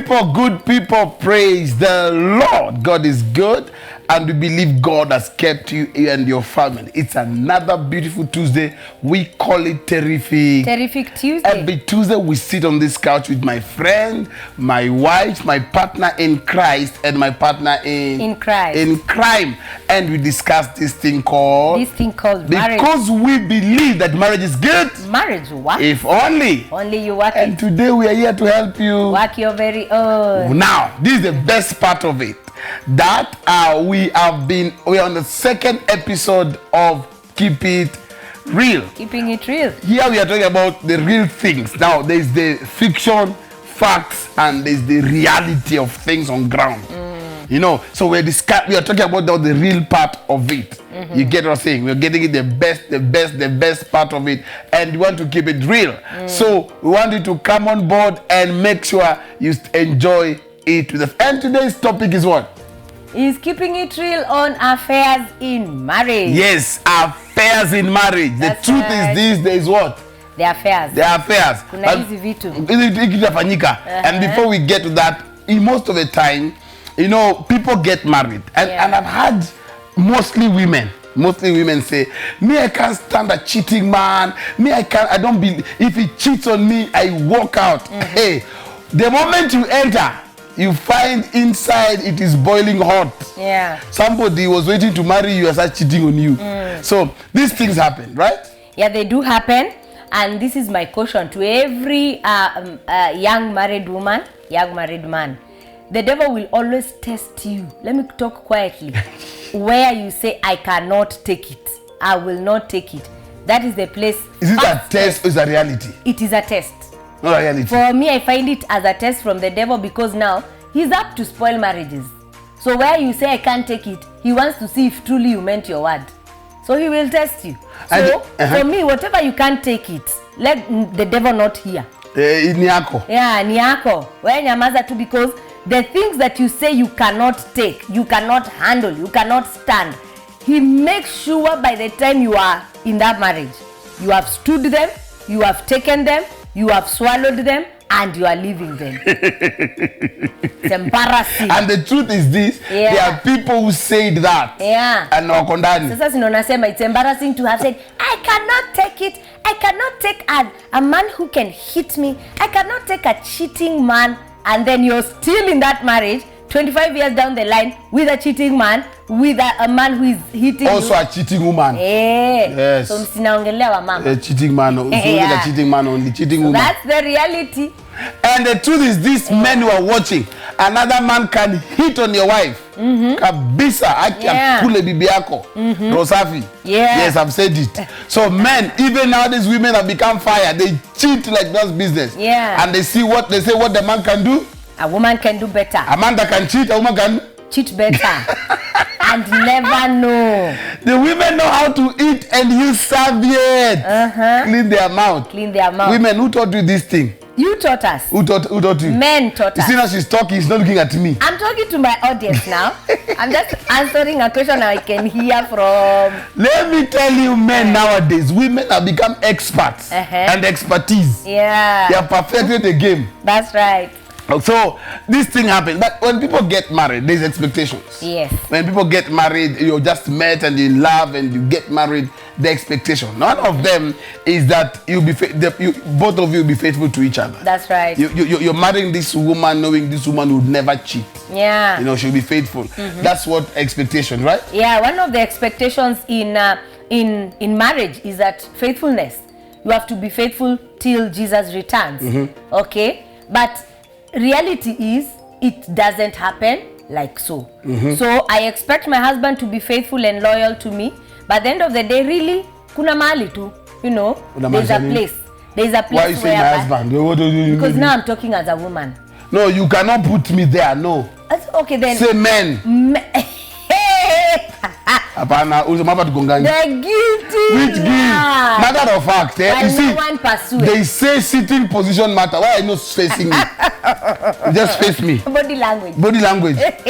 good people, praise the Lord. God is good, and we believe God has kept you and your family. It's another beautiful Tuesday. We call it Terrific. Terrific Tuesday. Every Tuesday we sit on this couch with my friend, my wife, my partner in Christ, and my partner in crime, and we discuss this thing called marriage. Because we believe that marriage is good. Marriage works. If only you work and it. Today we are here to help you work your very own. Now this is the best part of it, that we are on the second episode of Keeping It Real. Here we are talking about the real things. Now there's the fiction, facts, and there's the reality of things on ground. You know, so we are talking about the real part of it. You get what I'm saying? We're getting it the best part of it, and we want to keep it real. So we want you to come on board and make sure you enjoy it with us. And today's topic is what? Is keeping it real on affairs in marriage. Yes, affairs in marriage. The truth is these days what? The affairs. Kuna hizi vitu. And before we get to that, most of the time, you know, people get married, and I've had mostly women say, me, I can't stand a cheating man. I don't believe, if he cheats on me, I walk out. Hey, the moment you enter, you find inside it is boiling hot. Somebody was waiting to marry you and start cheating on you. So these things happen, right? Yeah, they do happen. And this is my caution to every young married woman, young married man. The devil will always test you. Let me talk quietly. Where you say, I cannot take it. I will not take it. That is the place. Is it a test or is it a reality? It is a test. Not a reality. For me, I find it as a test from the devil, because now he's up to spoil marriages. So where you say, I can't take it, he wants to see if truly you meant your word. So he will test you. So for me, whatever you can't take it, let the devil not hear. Ni yako. Yeah, ni yako. Wewe nyamaza tu, because the things that you say you cannot take, you cannot handle, you cannot stand, he makes sure by the time you are in that marriage, you have stood them, you have taken them, you have swallowed them, and you are leaving them. It's embarrassing. And the truth is this, there are people who said that. And wakondani. Sasa sinonasema, it's embarrassing to have said, I cannot take it. I cannot take a man who can hit me. I cannot take a cheating man. And then you're still in that marriage 25 years down the line with a cheating man, with a man who is hitting also you. A cheating woman. Yes. So msinaongelea wa mama. A cheating man. A cheating man only. Cheating woman. That's the reality. And the truth is this, men who are watching, another man can hit on your wife. Kabisa, akule bibi yako. Rosafi. Yes, I've said it. So men, even nowadays, women have become fire. They cheat like that's business. And they say what the man can do. A woman can do better. A man that can cheat, a woman can cheat better. And never know. The women know how to eat and use serviette. Clean their mouth. Women, who taught you this thing? You taught us. Who taught you? Men taught us. You see now she's talking, she's not looking at me. I'm talking to my audience now. I'm just answering a question I can hear from. Let me tell you, men nowadays, women have become experts and expertise. They have perfected the game. That's right. So this thing happens, but when people get married, there's expectations. Yes. When people get married, you just met and you love and you get married, the expectation. One of them is that both of you will be faithful to each other. That's right. You're marrying this woman, knowing this woman would never cheat. Yeah. You know, she'll be faithful. That's what expectation, right? Yeah. One of the expectations in marriage is that faithfulness. You have to be faithful till Jesus returns. Okay, but reality is it doesn't happen like so. So I expect my husband to be faithful and loyal to me, but at the end of the day, really, kuna mahali tu, you know, there's a place. There's a place. Why you say my husband? What do you because now I'm talking as a woman. No, you cannot put me there. No. Okay then. Say men. Apana, uzumaba tugongani. The guilty. Which guilt? Matter of fact, you see, they say sitting position matter. Why are you not facing me? Just face me. Body language. Body language. Let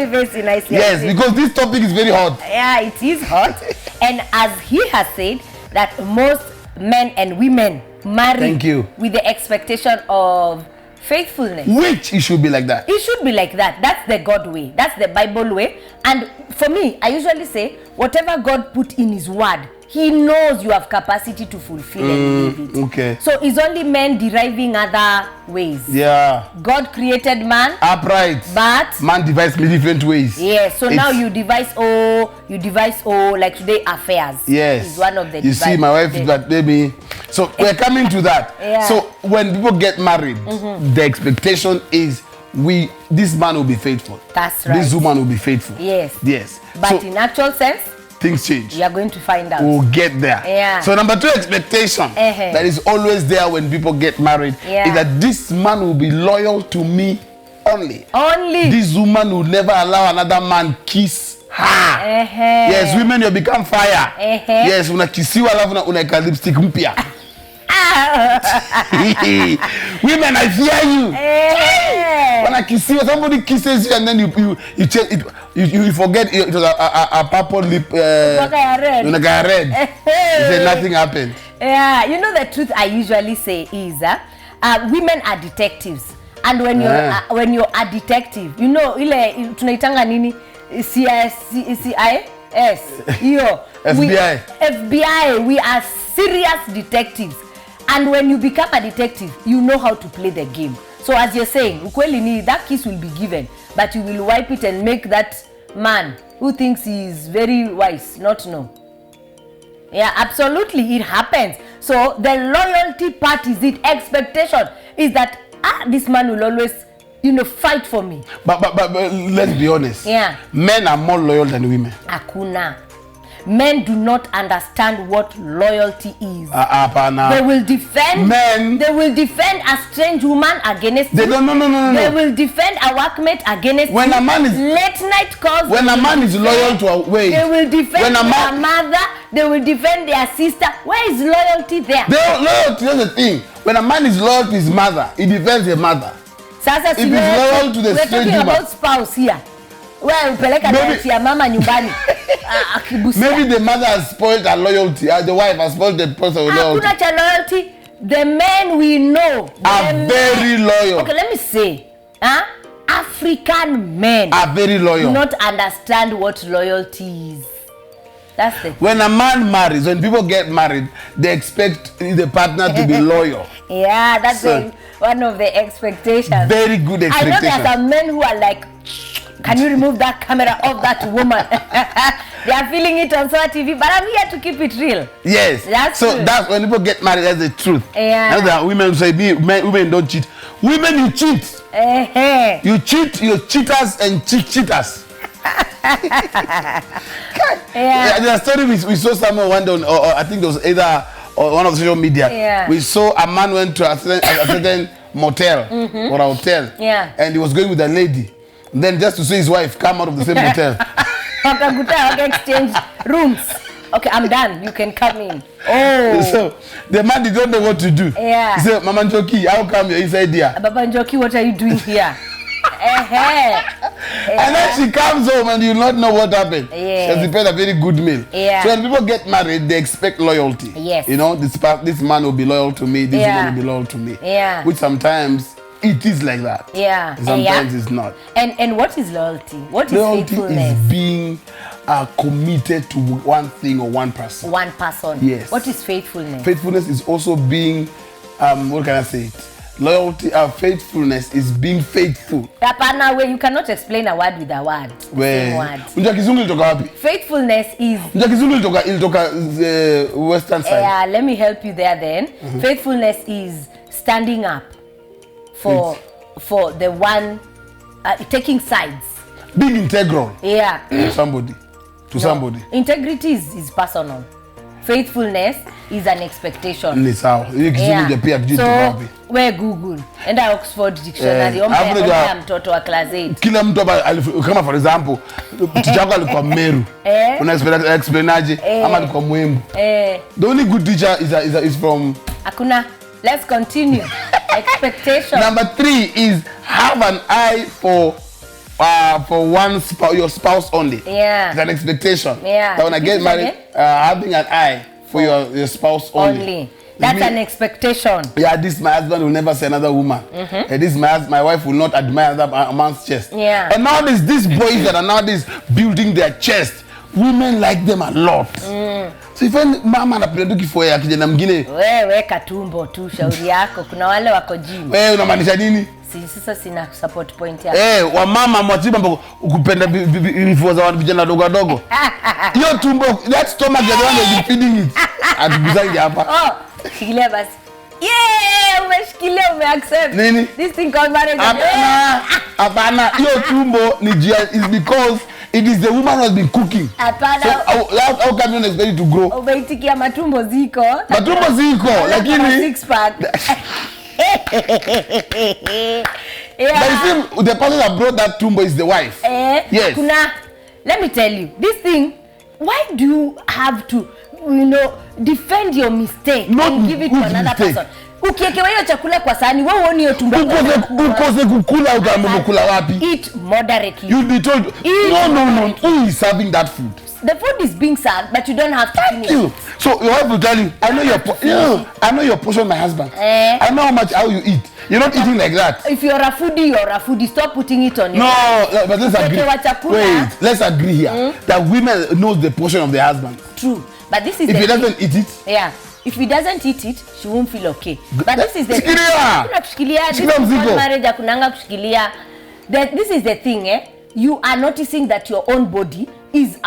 me face you nicely. Yes, because this topic is very hot. Yeah, it is hot. And as he has said, that most men and women marry with the expectation of Faithfulness. Which it should be like that. It should be like that. That's the God way. That's the Bible way. And for me, I usually say, whatever God put in his word, he knows you have capacity to fulfill and live it. Okay. So it's only men deriving other ways. Yeah. God created man. Upright. But man devised many different ways. Yes. So now you devise like today affairs. Yes. Is one of the. You see, my wife got baby. So we're coming to that. Yeah. So when people get married, the expectation is this man will be faithful. That's right. This woman will be faithful. Yes. Yes. But so, in actual sense, things change. You are going to find out. We'll get there. Yeah. So number 2 expectation that is always there when people get married is that this man will be loyal to me only. Only. This woman will never allow another man kiss her. Yes, women, you become fire. Yes, unakisiwa alafu unaweka lipstick mpya. Women, I fear you. When I kiss you, somebody kisses you and then you change it. You forget it was a purple lip. Red. You say nothing happened. Yeah, you know the truth I usually say is women are detectives, and when you're a detective, you know ile tunaitanga nini CIS hiyo FBI. We are serious detectives, and when you become a detective, you know how to play the game. So as you're saying, ukweli ni that kiss will be given, but you will wipe it and make that man who thinks he is very wise not know. Yeah, absolutely, it happens. So the loyalty part is it. Expectation is that this man will always, fight for me. But let's be honest. Yeah. Men are more loyal than women. Hakuna. Men do not understand what loyalty is. They will defend. Men. They will defend a strange woman against you. No. They will defend a workmate against when you. A man is late night calls. When a man is loyal to a way. They will defend their mother. They will defend their sister. Where is loyalty there? Loyalty is the thing. When a man is loyal to his mother, he defends his mother. Sasa if he's loyal to the strange woman. We're talking about spouse here. Well, upeleka ya mama nyumbani. Maybe the mother has spoiled her loyalty. The wife has spoiled the person with loyalty. Hakuna cha loyalty. The men we know are very loyal. Okay, let me say, African men are very loyal. Do not understand what loyalty is. That's the thing. When a man marries, when people get married, they expect the partner to be loyal. Yeah, that's one of the expectations. Very good expectation. I know there are some men who are like, can you remove that camera off that woman? They are feeling it on Soa TV, but I'm here to keep it real. Yes. That's when people get married, that's the truth. Yeah. And that women say, women don't cheat. Women, you cheat. You cheat, you're cheaters and cheaters. There's a story we saw someone one day, or I think it was either on one of the social media. Yeah. We saw a man went to a certain motel or a hotel, and he was going with a lady. Then just to see his wife come out of the same hotel. Okay, exchange rooms. Okay, I'm done. You can come in. Oh. So the man did not know what to do. Yeah. He said, Mama Njoki, how come you're inside here? Baba Njoki, what are you doing here? And then she comes home and you not know what happened. She has prepared a very good meal. Yeah. So when people get married, they expect loyalty. Yes. This man will be loyal to me, this woman will be loyal to me. Yeah. Which sometimes it is like that. Yeah. Sometimes it's not. And what is loyalty? What is loyalty faithfulness? Is being committed to one thing or one person. One person. Yes. What is faithfulness? Faithfulness is also being, what can I say it? Loyalty, faithfulness is being faithful. Hapana, where you cannot explain a word with a word. Same word. Unja kizungu ilitoka wapi? Faithfulness is. Unja kizungu ilitoka western side. Yeah, let me help you there then. Faithfulness is standing up for the one, taking sides. Being integral. Yeah. To somebody. Integrity is personal. Faithfulness is an expectation. Ni sawa. Hiyo kizungu japia kijitu wapi? We Google. Enda Oxford Dictionary. Ombe mtoto wa class 8. Kila mtu kama for example, teacher wako alikuwa Meru. Una explain aje ama alikuwa Mwembu. The only good teacher is from Hakuna. Let's continue. Expectation. Number 3 is have an eye for one your spouse only. Yeah. It's an expectation. Yeah. That when I get married, having an eye for your spouse only. That's an expectation. Yeah, this my husband will never see another woman. This my wife will not admire a man's chest. Yeah. And nowadays, these boys that are nowadays building their chest, women like them a lot. So if mama anapenda kifua ya kijana mwingine, wewe katumbo tu shauri yako. Kuna wale wako gym. Wewe unamaanisha nini? Sasa sina support point yako. Wa mama mwachiba mbona ukupenda vifua za vijana dogo. Hiyo tumbo, that stomach the one is feeding it. Atuguzangi hapa. Shikilia basi. Yeah, umeshikilia umeaccept. Nini? This thing called marriage. Hapana, hiyo tumbo ni is because it is the woman who has been cooking. Apana. So how can you expect it to grow? Umeitikia matumbo ziko. Matumbo ziko, lakini six pack. Yeah. But you see, the person that brought that tumbo is the wife. Yes. Let me tell you, this thing, why do you have to, defend your mistake and give it to another person? Ukiekewa hiyo chakula kwa sahani, wewe uone hiyo tumbo. Ukose kukula utamkula wapi? Eat moderately. You'll be told, no. Who is serving that food? The food is being served, but you don't have to finish. Thank you. So your wife will tell you, I know your portion, my husband. I know how you eat. You're not eating like that. If you're a foodie, you're a foodie. Stop putting it on your but let's agree. Wait, let's agree here that women knows the portion of their husband. True. But this is if he doesn't eat it. Yeah. If he doesn't eat it, she won't feel okay. But this is the thing. Marriage akunanga kushikilia. This is the thing, you are noticing that your own body is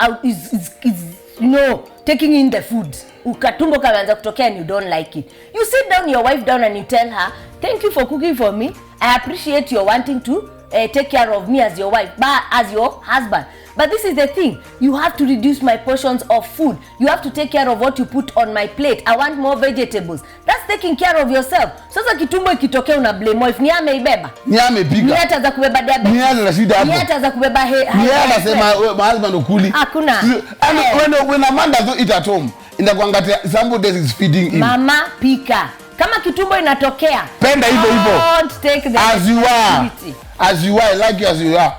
taking in the food. Ukatumbo kaanza kutokea and you don't like it. You sit down your wife down and you tell her, thank you for cooking for me. I appreciate your wanting to take care of me as your wife, but as your husband. But this is the thing, you have to reduce my portions of food. You have to take care of what you put on my plate. I want more vegetables. That's taking care of yourself. Sasa kitumbo ikitokea una blame wife, ni ameibeba. Ni amepika. Ni ataanza kubeba diabetes. Ni anashida hapo. Ni ataanza kubeba Ni anasema my husband ukuli. Hakuna. And when a man does not eat at home, inakuangatia somebody is feeding him. Mama pika. Kama kitumbo inatokea, penda hivyo. Don't take the as you are. As you are, like you as you are.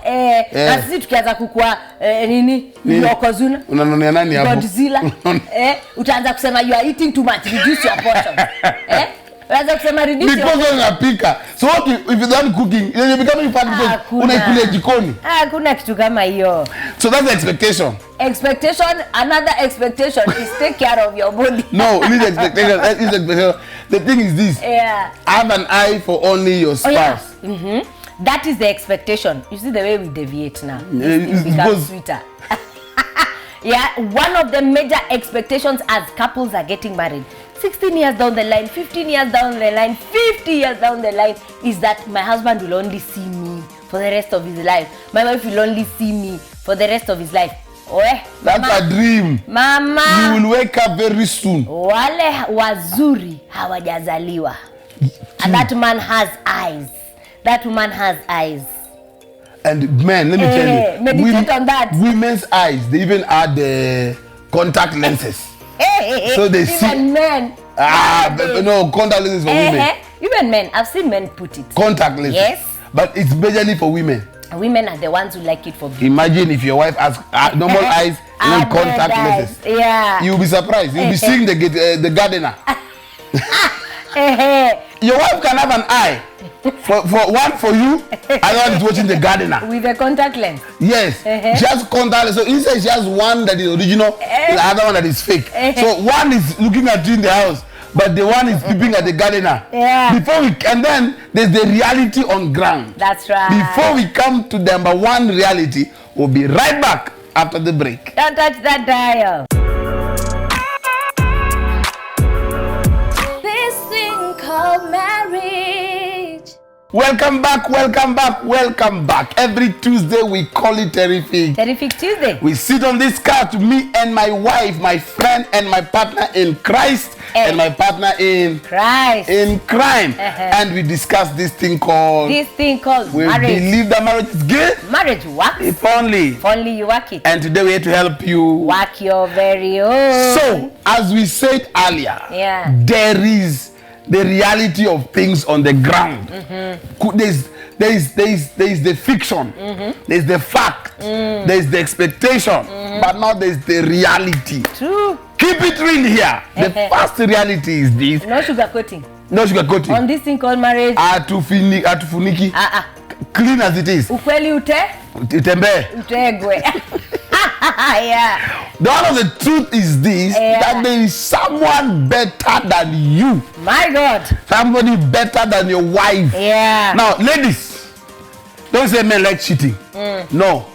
Na sisi tukianza kukua nini? Yokozuna. Unanonea nani hapo? Godzilla. Utaanza kusema you are eating too much, reduce your portion. Utaanza kusema reduce your portion. Because unapika. So what if you don't cooking, you becoming fat because unaikulia jikoni. Hakuna kitu kama hiyo. So that's the expectation. Another expectation is take care of your body. No, it is expectation. The thing is this. Have an eye for only your spouse. That is the expectation. You see the way we deviate now. It becomes sweeter. One of the major expectations as couples are getting married, 16 years down the line, 15 years down the line, 50 years down the line, is that my husband will only see me for the rest of his life. My wife will only see me for the rest of his life. That's a dream. Mama. You will wake up very soon. Wale wazuri hawajazaliwa. And that man has eyes. That woman has eyes. And men, let me tell you, meditate on that. Women's eyes, they even add the contact lenses. So they see. Even men. No, contact lenses for women. Even men, I've seen men put it. Contact lenses. Yes. But it's majorly for women. Women are the ones who like it for beauty. Imagine if your wife has normal eyes and contact lenses. Yeah. You'll be surprised. You'll be seeing the gardener. Your wife can have an eye. For one for you, another one is watching the gardener. With a contact lens. Yes. She has contact lens. So instead she has one that is original, the other one that is fake. So one is looking at you in the house, but the one is peeping at the gardener. And then there's the reality on ground. That's right. Before we come to the number one reality, we'll be right back after the break. Don't touch that dial. This thing called marriage. Welcome back. Every Tuesday we call it Terrific. Terrific Tuesday. We sit on this couch, me and my wife, my friend and my partner in Christ, and my partner in Christ. In crime. And we discuss this thing called marriage. We believe that marriage is good. Marriage works. If only. If only you work it. And today we're here to help you work your very own. So, as we said earlier, there is the reality of things on the ground. There is the fiction, there's the fact, there's the expectation, but now there's the reality. True. Keep it real here. The first reality is this. No sugarcoating. No sugarcoating. On this thing called marriage. Atufuniki. Clean as it is. Ukweli Utembe. Utegwe. Yeah. The one of the truth is this, that there is someone better than you. My God. Somebody better than your wife. Yeah. Now, ladies, don't say men like cheating. No.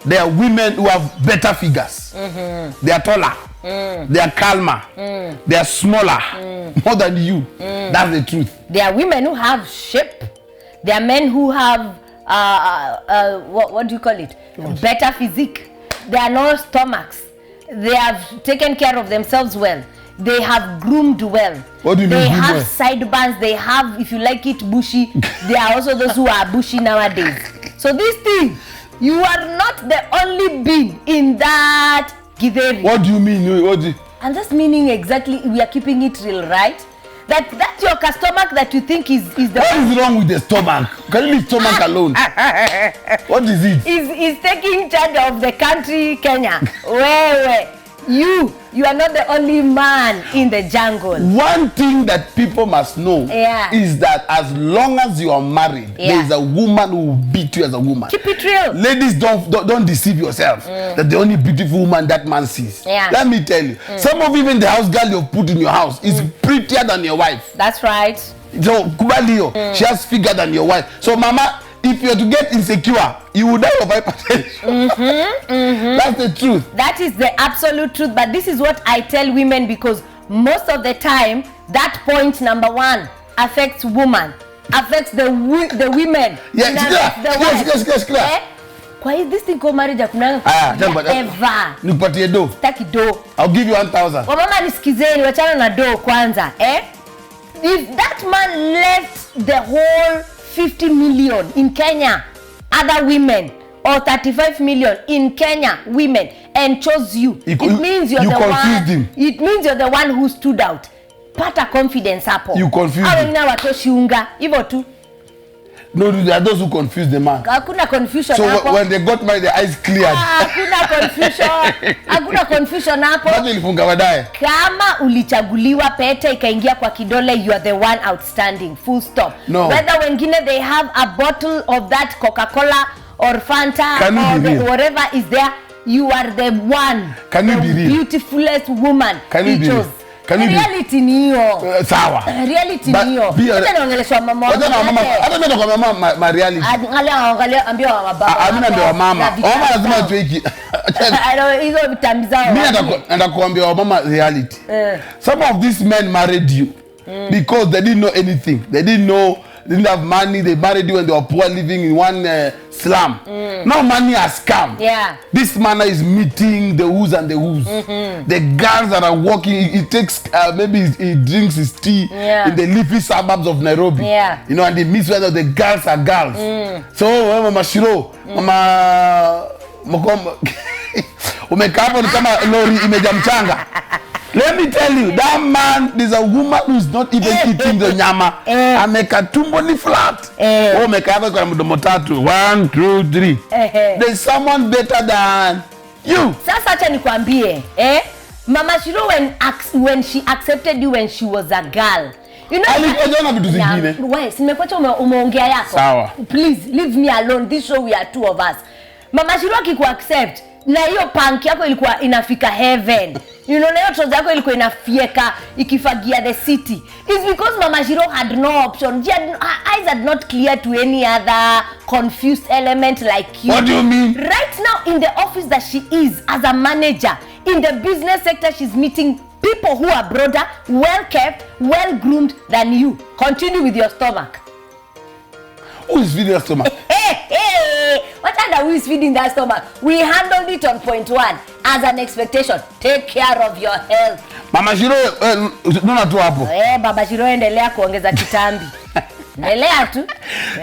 There are women who have better figures. They are taller. They are calmer. They are smaller. More than you. That's the truth. There are women who have shape. There are men who have what do you call it? Better physique. They are no stomachs. They have taken care of themselves well. They have groomed well. What do you mean? They have sideburns. They have, if you like it, bushy. There are also those who are bushy nowadays. So this thing, you are not the only being in that githeri. What do you mean? I'm just meaning exactly, we are keeping it real, right? That's your stomach that you think is the... What is wrong with the stomach? Can you leave stomach alone? What is it? Is taking charge of the country, Kenya. Where you are not the only man in the jungle. One thing that people must know is that as long as you are married, there is a woman who will beat you as a woman. Keep it real. Ladies, don't deceive yourself that the only beautiful woman that man sees. Let me tell you, some of even the house girl you've put in your house is prettier than your wife. That's right. So Kubalio, she has figure than your wife. So mama, if you're to get insecure, you will die of hypertension. That's the truth. That is the absolute truth. But this is what I tell women, because most of the time, that point number one affects woman, affects the women. Yes, clear. Kwa hiyo this thing called marriage hakuna ever. Nipatie do. Sitaki do. I'll give you 1,000. Wamama nisikizeni, wachana na do kwanza. If that man left the whole 50 million in Kenya, other women, or 35 million in Kenya, women, and chose you, it means you're the one. Him. It means you're the one who stood out. Pata confidence hapo. You confused him. Ina watoshi unga, hivyo tu. No, there are those who confuse the man. Hakuna confusion so hapo. When they got married, their eyes cleared. Hakuna confusion. Hakuna confusion hapo. Bado ilifunga baadaye. Kama ulichaguliwa pete ikaingia kwa kidole, you are the one outstanding. Full stop. No. Whether wengine they have a bottle of that Coca-Cola or Fanta or whatever is there, you are the one. Can you be real? Beautifulest woman. Can you be real? Reality ni hiyo. Sawa. Reality ni hiyo. Hata naongeleshwa mama. Hata mimi kwa mama reality. Angalia ambia wa baba. Amina ndio wa mama. Mama lazima tuiki. Hizo vitambi zao. Mimi natakuambia wa mama reality. Some of these men married you because they didn't know anything. They didn't have money. They married you when they were poor, living in one slum. Now money has come. Yeah. This man is meeting the who's and the who's. The girls that are walking, he takes maybe he drinks his tea in the leafy suburbs of Nairobi. Yeah. You know, and he meets whether the girls are girls. So Mama Shiro, Mama Mokombo, umekaa hapo ni kama lori imejaa mchanga. Let me tell you, that man is a woman who's not even eating the nyama. Ameka tumbo ni flat. Umeka hapo kwa mdomo tatu. 1, 2, 3. There's someone better than you. Sasa acha nikwambie, Mama Shiro when she accepted you when she was a girl. You know, alikuwa vitu zingine. Wewe, simekuacha umeongea yako. Sawa. Please leave me alone. This show we are two of us. Mama Shiro akiku accept na hiyo punk yako ilikuwa inafika heaven. You know, na hiyo trouser yako ilikuwa inafieka ikifagia the city. It's because Mama Shiro had no option. Her eyes had not clear to any other confused element like you. What do you mean? Right now in the office that she is as a manager, in the business sector, she's meeting people who are broader, well kept, well groomed than you. Continue with your stomach. Who is feeding your stomach? What other who is feeding that stomach? We handled it on point 1 as an expectation. Take care of your health. Mama Shiro, nona tu hapo. Baba Shiro endelea kuongeza kitambi. Endelea tu.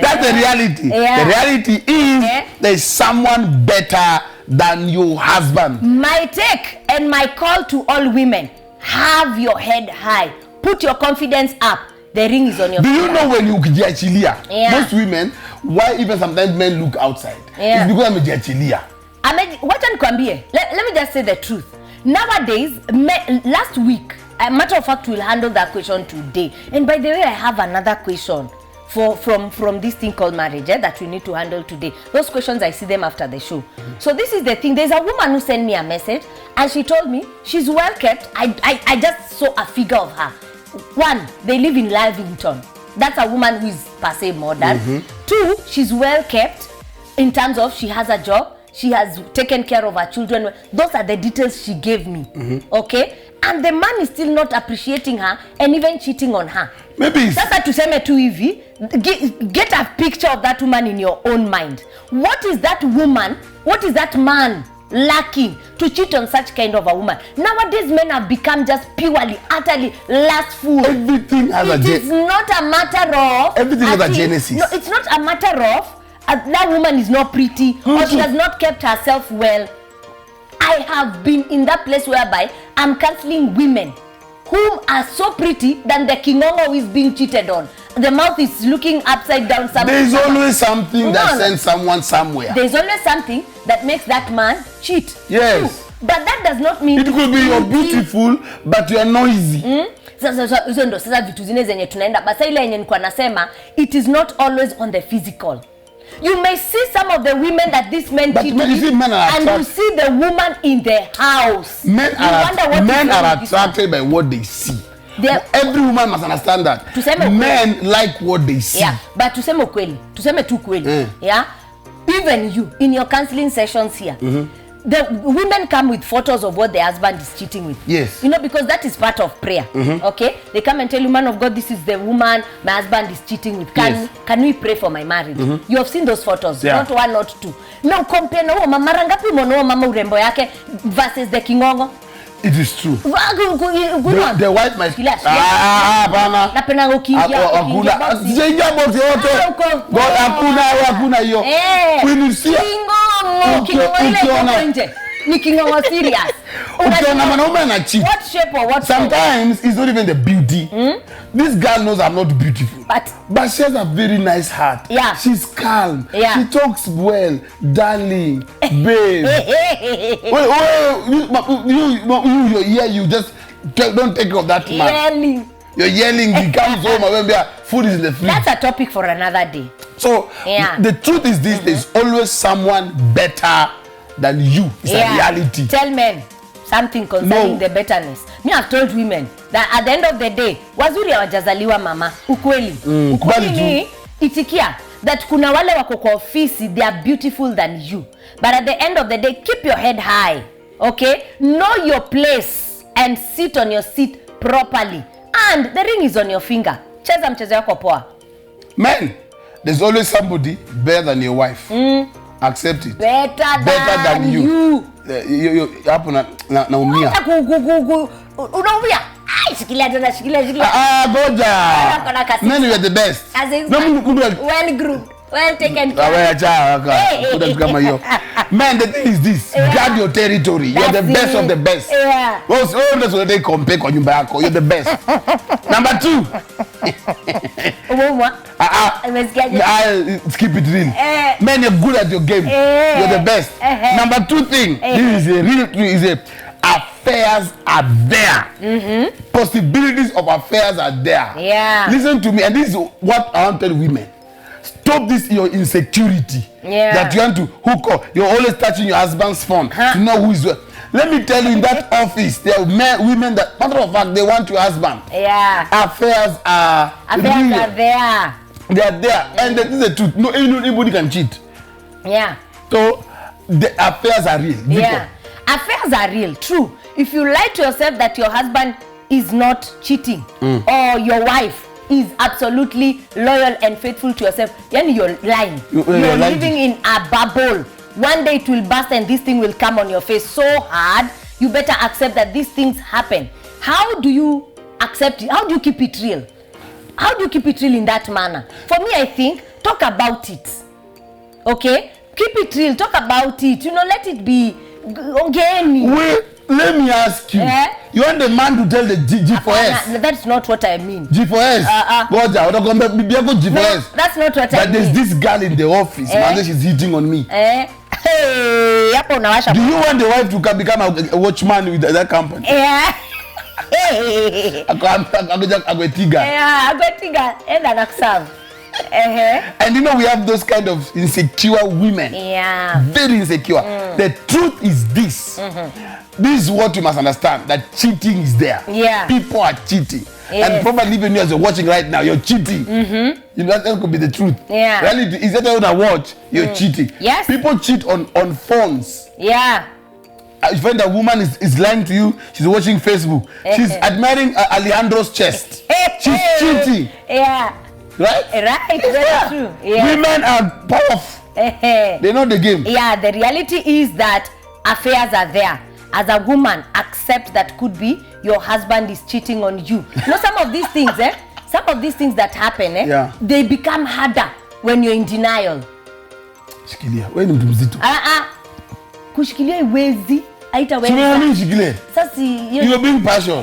That's the reality. The reality is there's someone better than your husband. My take and my call to all women, have your head high. Put your confidence up. The ring is on your Do you know when you ukijiachilia? Most women, why even sometimes men look outside? It's because amejiachilia. Wacha nikwambie. Let me just say the truth. Nowadays, last week, a matter of fact, we'll handle that question today. And by the way, I have another question from this thing called marriage that we need to handle today. Those questions, I see them after the show. So this is the thing. There's a woman who sent me a message and she told me she's well kept. I just saw a figure of her. One, they live in Lavington. That's a woman who is per se modern. Two, she's well kept in terms of she has a job. She has taken care of her children. Those are the details she gave me. Okay? And the man is still not appreciating her and even cheating on her. Maybe sasa tuseme tu hivi, get a picture of that woman in your own mind. What is that woman, what is that man lacking to cheat on such kind of a woman? Nowadays men have become just purely, utterly lustful. Everything has it is not a matter of everything has a genesis. No, it's not a matter of that woman is not pretty or she has not kept herself well. I have been in that place whereby I'm counseling women whom are so pretty than the kingongo who is being cheated on. The mouth is looking upside down. There's always something that sends someone somewhere. There's always something that makes that man cheat. Yes. But that does not mean... It could be you're beautiful, but you're noisy. Sasa ndo sasa vitu zine zenye tunaenda. Basa ile yenye nikuwa nasema, it is not always on the physical. You may see some of the women that this men cheat with, and you see the woman in the house. Men are attracted by what they see. Every woman must understand that. Men like what they see. Yeah, but tuseme tu kweli. Yeah, even you in your counseling sessions here, the women come with photos of what their husband is cheating with. Yes. You know, because that is part of prayer. Okay? They come and tell you, man of God, this is the woman my husband is cheating with. Can we pray for my marriage? You have seen those photos. Yeah. Not one, not two. Now compare na mama rangapi mono mama urembo yake versus the kingongo. It is true. The wife might... bana. Napenda ukiingia. Hakuna hiyo. When you see kingongo ile nje. Ni kingongo serious. What shape or what sometimes it's not even the beauty. This girl knows I'm not beautiful. But she has a very nice heart. Yeah. She's calm. Yeah. She talks well. Darling. Babe. You're here. You just don't take care of that man. Yelling. You're yelling. He comes home and when food is in the fridge. That's a topic for another day. So the truth is this. There's always someone better than you. It's a reality. Tell men something concerning the betterness. Me have told women that at the end of the day, wazuri hawajazaliwa mama. Ukweli. Ukweli ni itikia that kuna wale wako kwa ofisi, they are beautiful than you. But at the end of the day, keep your head high. Okay? Know your place and sit on your seat properly. And the ring is on your finger. Cheza mchezo yako poa. Men, there's always somebody better than your wife. Accept it. Better than you. Hapo naumia. Unaumia? Shikilia. Goja. Men, you are the best. Well groomed. Well taken care. Man, the thing is this. Guard your territory. You're the best of the best. Yeah. That's what they compare kwa nyumba yako. You're the best. Number 2. Keep it real. Man, you're good at your game. You're the best. Number 2 thing. This is a affairs are there. Possibilities of affairs are there. Yeah. Listen to me, and this is what I want to tell women. Stop this your insecurity that you want to hook up. You're always touching your husband's phone to know who is where. Let me tell you, in that office, there are women that, matter of fact, they want your husband. Yeah. Affairs are there. They are there. And this is the truth. No, anybody can cheat. Yeah. So, the affairs are real. Yeah. Affairs are real, true. If you lie to yourself that your husband is not cheating or your wife is absolutely loyal and faithful to yourself, then you're lying. You're living in a bubble. One day it will burst and this thing will come on your face so hard. You better accept that these things happen. How do you accept it? How do you keep it real? How do you keep it real in that manner? For me, I think, talk about it. Okay? Keep it real. Talk about it. You know, let it be. Wait, let me ask you. You want the man to tell the G4S? That's not what I mean. G4S? No, that's not what I mean. But there's this girl in the office, man, she's hitting on me. Hey, hapo unawasha. Do you want the wife to become a watchman with that company? Yeah. Agwetiga. Yeah, agwetiga enda nakuserve. And you know we have those kind of insecure women. Yeah. Very insecure. The truth is this. This is what you must understand, that cheating is there. Yeah. People are cheating. Yes. And probably even you as you're watching right now, you're cheating. You know, that could be the truth. Yeah. Reality is that when I watch, you're cheating. Yes. People cheat on phones. Yeah. You find a woman is lying to you, she's watching Facebook. She's admiring Alejandro's chest. She's cheating. Yeah. Right? Right, very true. Yeah. Women are powerful. They know the game. Yeah, the reality is that affairs are there. As a woman, accept that could be your husband is cheating on you. You know, some of these things, some of these things that happen, yeah, they become harder when you're in denial. Shikilia, wewe ni mtu mzito. Kushikilia iwezi, haitaweza. Tunaona shikilia. Sasa you're being partial.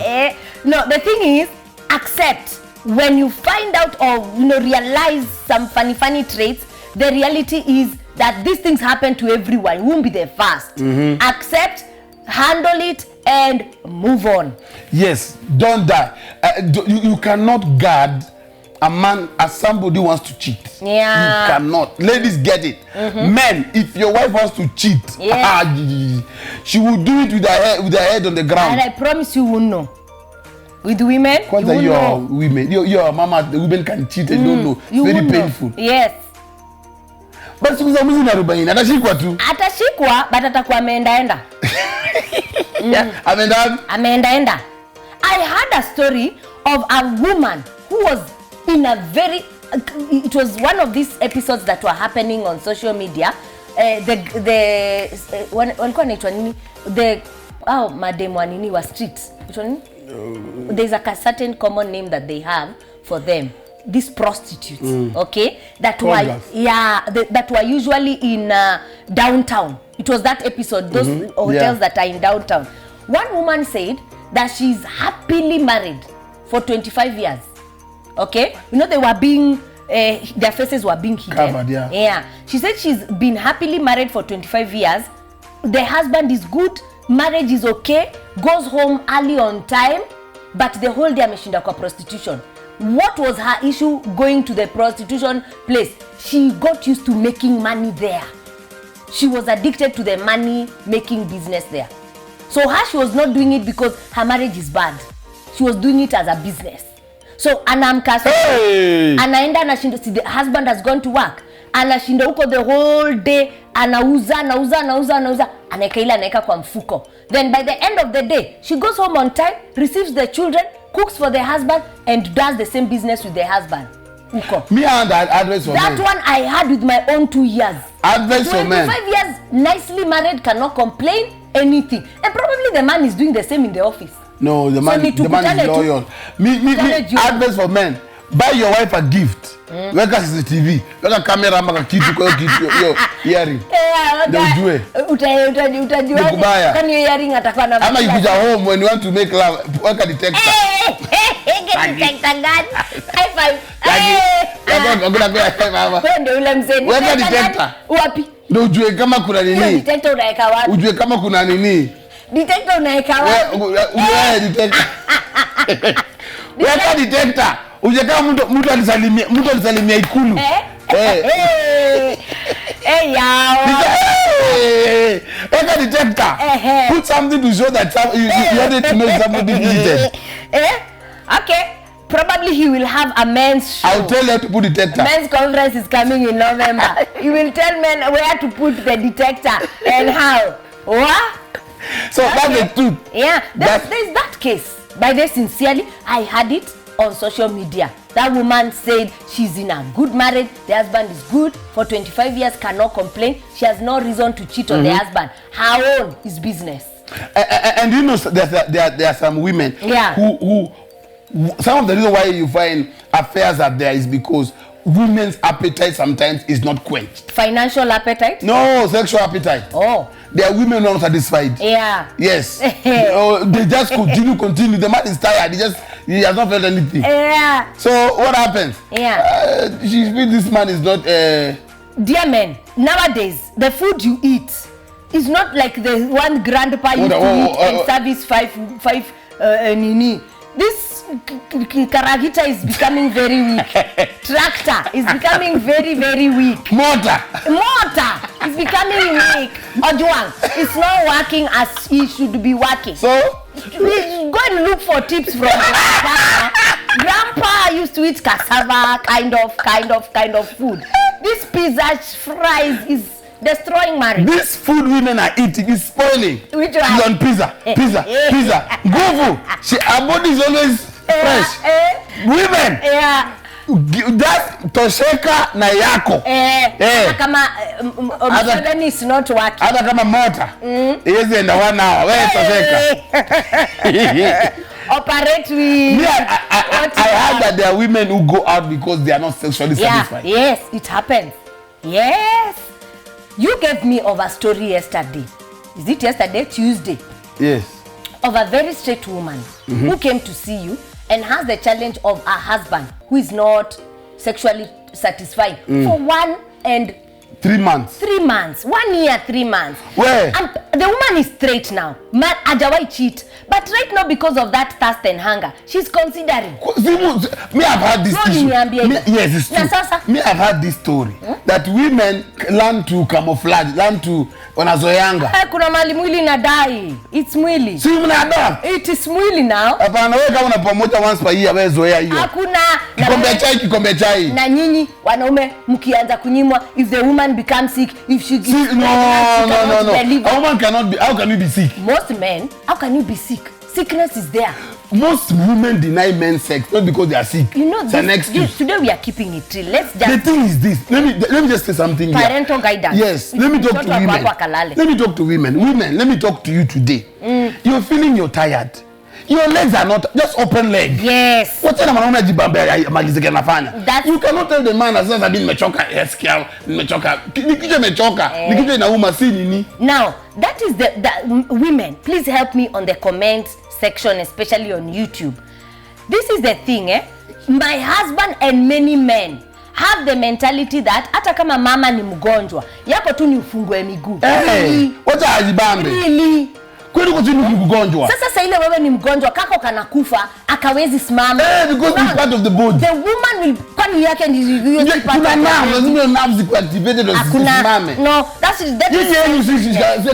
No, the thing is, accept when you find out or realize some funny traits. The reality is that these things happen to everyone. You won't be the first. Accept, handle it, and move on. Yes, don't die. You cannot guard a man as somebody who wants to cheat. Yeah. You cannot. Ladies, get it. Men, if your wife wants to cheat, she will do it with her head on the ground. And I promise you won't know. With women, you won't know. Women, your mama, the women can cheat and don't know. It's very painful. Yes. But siku za mwizi na 40 atashikwa tu. Atashikwa, but atakuwa ameenda. Ameenda. I heard a story of a woman who was in a very it was one of these episodes that were happening on social media. Walikuwa naitwa nini? Madam wa nini wa street. There's a certain common name that they have for them. These prostitutes, okay, that were usually in downtown. It was that episode, those hotels that are in downtown. One woman said that she's happily married for 25 years. Okay, they were being their faces were being hidden. Covered, yeah. She said she's been happily married for 25 years. The husband is good, marriage is okay, goes home early on time, but the whole day ameshinda kwa prostitution. What was her issue going to the prostitution place? She got used to making money there. She was addicted to the money making business there. So she was not doing it because her marriage is bad. She was doing it as a business. So anamka anaenda anashinda, the husband has gone to work. Anashinda huko the whole day, anauza, anaeka ile anaeka kwa mfuko. Then by the end of the day, she goes home on time, receives the children, cooks for the husband, and does the same business with the husband. Me and advice for that men. One I had with my own 2 years. Advice for men. 25 years, nicely married, cannot complain anything. And probably the man is doing the same in the office. No, the man is loyal. Me advice for men. Buy your wife a gift. Weka CCTV, weka camera mpaka kitu kwa hiyo earring. Ndio ujue. Utajua. Kwani earring atakuwa na. Ama you home when you want to make love, weka detector. Detector gani? High five. Wewe ndio ule mzee. Weka detector. Wapi? Ndio ujue kama kuna nini. Detector unaweka wapi? Ujue kama kuna nini. Detector unaweka wapi? Ujue detector. Weka detector. Uje kama mtu alisalimia Ikulu. Weka detector. Put something to show that you wanted to know somebody visited. Okay. Probably he will have a men's show. I'll tell you how to put detector. Men's conference is coming in November. He will tell men where to put the detector and how. What? So that's the truth. Yeah, there's that case. By the sincerely, I had it on social media. That woman said she's in a good marriage, the husband is good, for 25 years, cannot complain. She has no reason to cheat on the husband. Her own is business. And you know, there are some women who some of the reason why you find affairs are there is because women's appetite sometimes is not quenched. Financial appetite? No, sexual appetite. Oh. There are women not satisfied. Yeah. Yes. They just continue. The man is tired. He has not felt anything. Yeah. So what happens? Yeah. This man is not. Dear men, nowadays the food you eat is He's not like the one grandpa used to eat and service five nini. This Karagita is becoming very weak. Tractor is becoming very, very weak. Motor is becoming weak. Ojuang is not working as he should be working. So we go and look for tips from Grandpa. Grandpa used to eat cassava kind of food. This pizza fries is destroying marriage. This food women are eating is spoiling. Which She's one? on pizza. Guvu. Her body is always fresh. Women. Yeah. That tosheka na yako. Kama msogani is not working. Hata kama motor. Yes, in 1 hour. Where tosheka? Operate with. Yeah, I heard that there are women who go out because they are not sexually satisfied. Yes, it happens. Yes. You gave me of a story yesterday. Is it yesterday? Tuesday. Yes. Of a very straight woman who came to see you and has the challenge of a husband who is not sexually satisfied for 1 and 3 months. 3 months. 1 year, 3 months. Where? And the woman is straight now. Man, ajawai cheat. But right now, because of that thirst and hunger, she's considering. Me, I've heard this issue. Yes, it's true. Me, I've heard this story that women learn to camouflage, learn to wanazoeanga. Kuna mali mwili nadai. It's mwili. Si mnada. It is mwili now. Hapana, wewe kama unapamoja once per year, wewe zoea hiyo. Hakuna. Kikombe chai. Na nyinyi wanaume mkianza kunyimwa, if the woman becomes sick, if she no. A woman cannot be. How can you be sick? Most men, how can you be sick? Sickness is there. Most women deny men sex not because they are sick. You know this, today we are keeping it real. Let's just. The thing is this. Let me just say something. Parental guidance. Yes. Let me talk to women. Let me talk to women. Women, let me talk to you today. You're feeling you're tired. Your legs are not just open leg. Yes. What tena mwanaume ajibambe magizike nafanya? You cannot tell the man as I've been nimechoka, eskia, nimechoka. Nikije mechoka, nikije inauma si nini. Now, that is the women, please help me on the comment section, especially on YouTube. This is the thing, my husband and many men have the mentality that hata kama mama ni mgonjwa, yako tu ni ufungue miguu. Wacha ajibambe. Really? Kwani kwa nini mgonjwa? Sasa ile wewe ni mgonjwa, kako kanakufa, akawezi simama. Because it's part of the body. The woman will kwani yake ndio kuna nerves ziko activated or simame. No, that is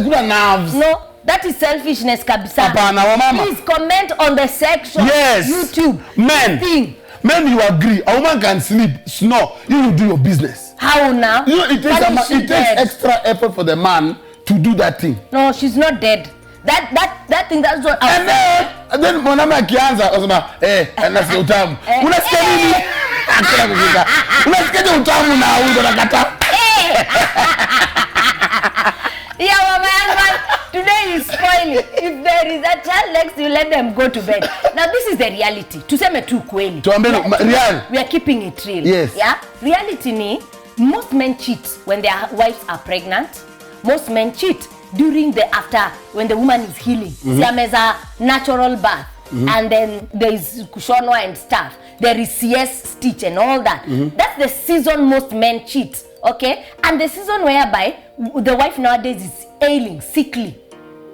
kuna nerves. No, that is selfishness kabisa. Hapana wa mama. Please comment on the section. Yes. YouTube. Men, you agree. A woman can sleep, snore. You will do your business. How now? You know, it takes extra effort for the man to do that thing. No, she's not dead. That thing, that's what. And then mwanaume akianza anasema anasikia utamu. Unasikia nini? Akila kufika. Unasikia utamu na huyo nakata. Yeah, mama, today is spoiling. If there is a child next, you let them go to bed. Now this is the reality. Tuseme tu kweli. We are keeping it real. Yes. Yeah. Reality ni most men cheat when their wives are pregnant. Most men cheat during the when the woman is healing. There's a natural birth. And then there is kushonwa and stuff. There is CS stitch and all that. That's the season most men cheat. Okay? And the season whereby the wife nowadays is ailing, sickly.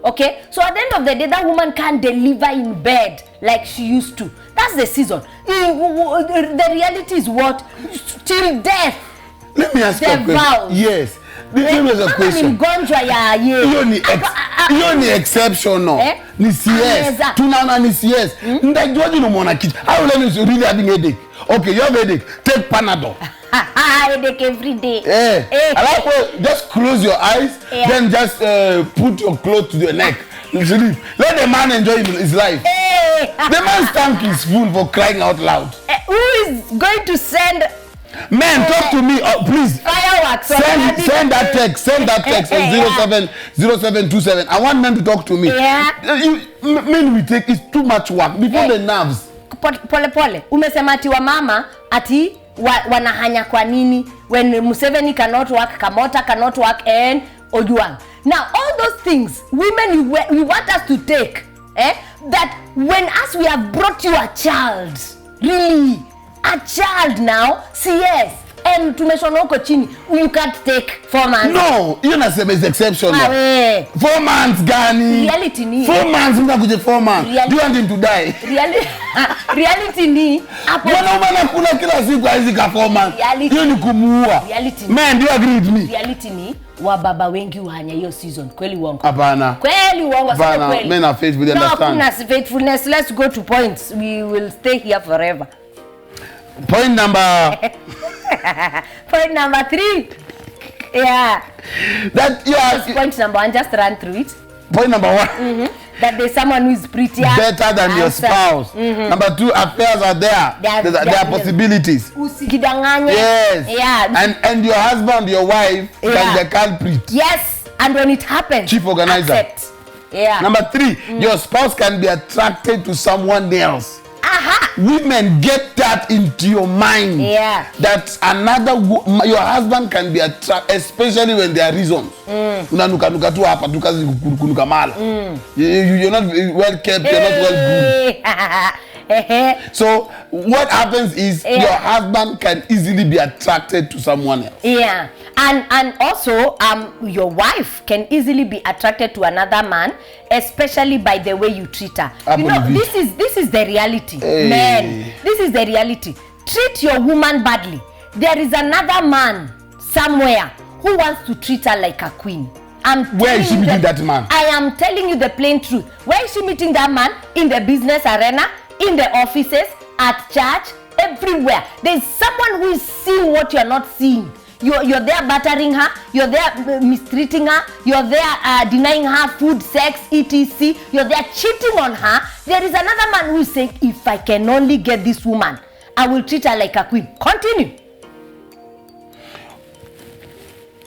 Okay? So at the end of the day, that woman can't deliver in bed like she used to. That's the season. The reality is what? Till death. Let me ask you a question. Yes. This is a question. Hiyo ni exceptional. Ni CS. Tunaona ni CS. Ndajuaje unaona kitu? How long is you really having headache? Okay, you have headache. Take Panadol. Headache every day. Just close your eyes, then just put your clothes to your neck. Sleep. Let the man enjoy his life. The man's tank is full for crying out loud. Who is going to send? Men, talk to me, please. Fireworks. Send that text on 0727. I want men to talk to me. Men we take it's too much work before the nerves. Pole. Umesema ati wa mama ati wanahanya kwa nini when Museveni cannot work, Kamota cannot work and Ojuang. Now all those things women we want us to take that when we have brought you a child, really a child now, CS, tumeshona huko chini, you can't take 4 months. No, you nasema is exceptional. 4 months gani? Reality ni 4 months mtakuje 4 months. Do you want him to die? Reality ni hapo. Mwanaume kula kila siku hizi ka 4 months. Hiyo ni kumuua. Man, do you agree with me? Reality ni wa baba wengi uhanya hiyo season. Kweli uongo? Hapana. Kweli uongo, sasa kweli. Men are faithful, understand. No, kuna faithfulness. Let's go to points. We will stay here forever. Point number 3. Yeah. That you are point number 1, just run through it. Point number 1. That there's someone who is prettier, better than your spouse. Number 2, affairs are there. There are possibilities. Usikidanganye. Yes. Yeah. And your husband, your wife can be a culprit. Yes. And when it happens, chief organizer. Accept. Yeah. Number 3, your spouse can be attracted to someone else. Women, get that into your mind. Yeah. That your husband can be attracted, especially when there are reasons. Unanuka tu hapa tu kazi kunuka mala. You're not well kept, you're not well groomed. So what happens is your husband can easily be attracted to someone else. Yeah. And also your wife can easily be attracted to another man, especially by the way you treat her. You know, this is the reality. Man, this is the reality. Treat your woman badly. There is another man somewhere who wants to treat her like a queen. Where is she meeting that man? I am telling you the plain truth. Where is she meeting that man? In the business arena, in the offices, at church, everywhere. There is someone who is seeing what you are not seeing. You're there battering her, you're there mistreating her, you're there denying her food, sex, etc. You're there cheating on her. There is another man who is saying, if I can only get this woman, I will treat her like a queen. Continue.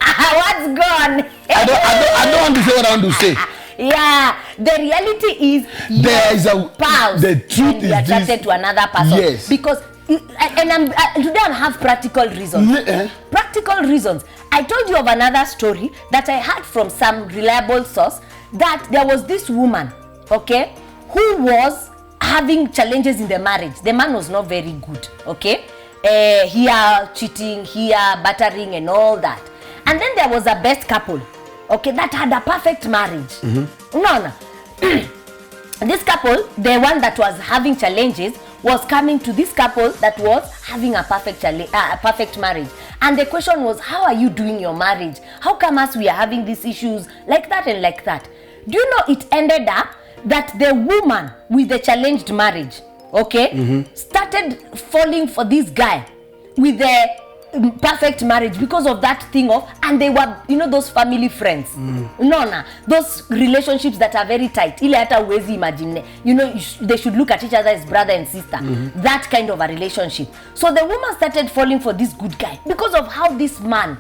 What's gone? I don't want to say what I want to say. Yeah, the reality is there is a spouse the truth can be attracted to another person. Yes. Because today I have practical reasons. Practical reasons. I told you of another story that I heard from some reliable source that there was this woman, okay, who was having challenges in the marriage. The man was not very good, okay? Here cheating, here battering and all that. And then there was a best couple, okay, that had a perfect marriage. No. This couple, the one that was having challenges, was coming to this couple that was having a perfect marriage. And the question was, how are you doing your marriage? How come us we are having these issues like that and like that? Do you know it ended up that the woman with the challenged marriage, okay, started falling for this guy with the perfect marriage because of that thing of, and they were, you know, those family friends. Those relationships that are very tight. Ile hata uwezi imagine, you know, they should look at each other as brother and sister. That kind of a relationship. So the woman started falling for this good guy because of how this man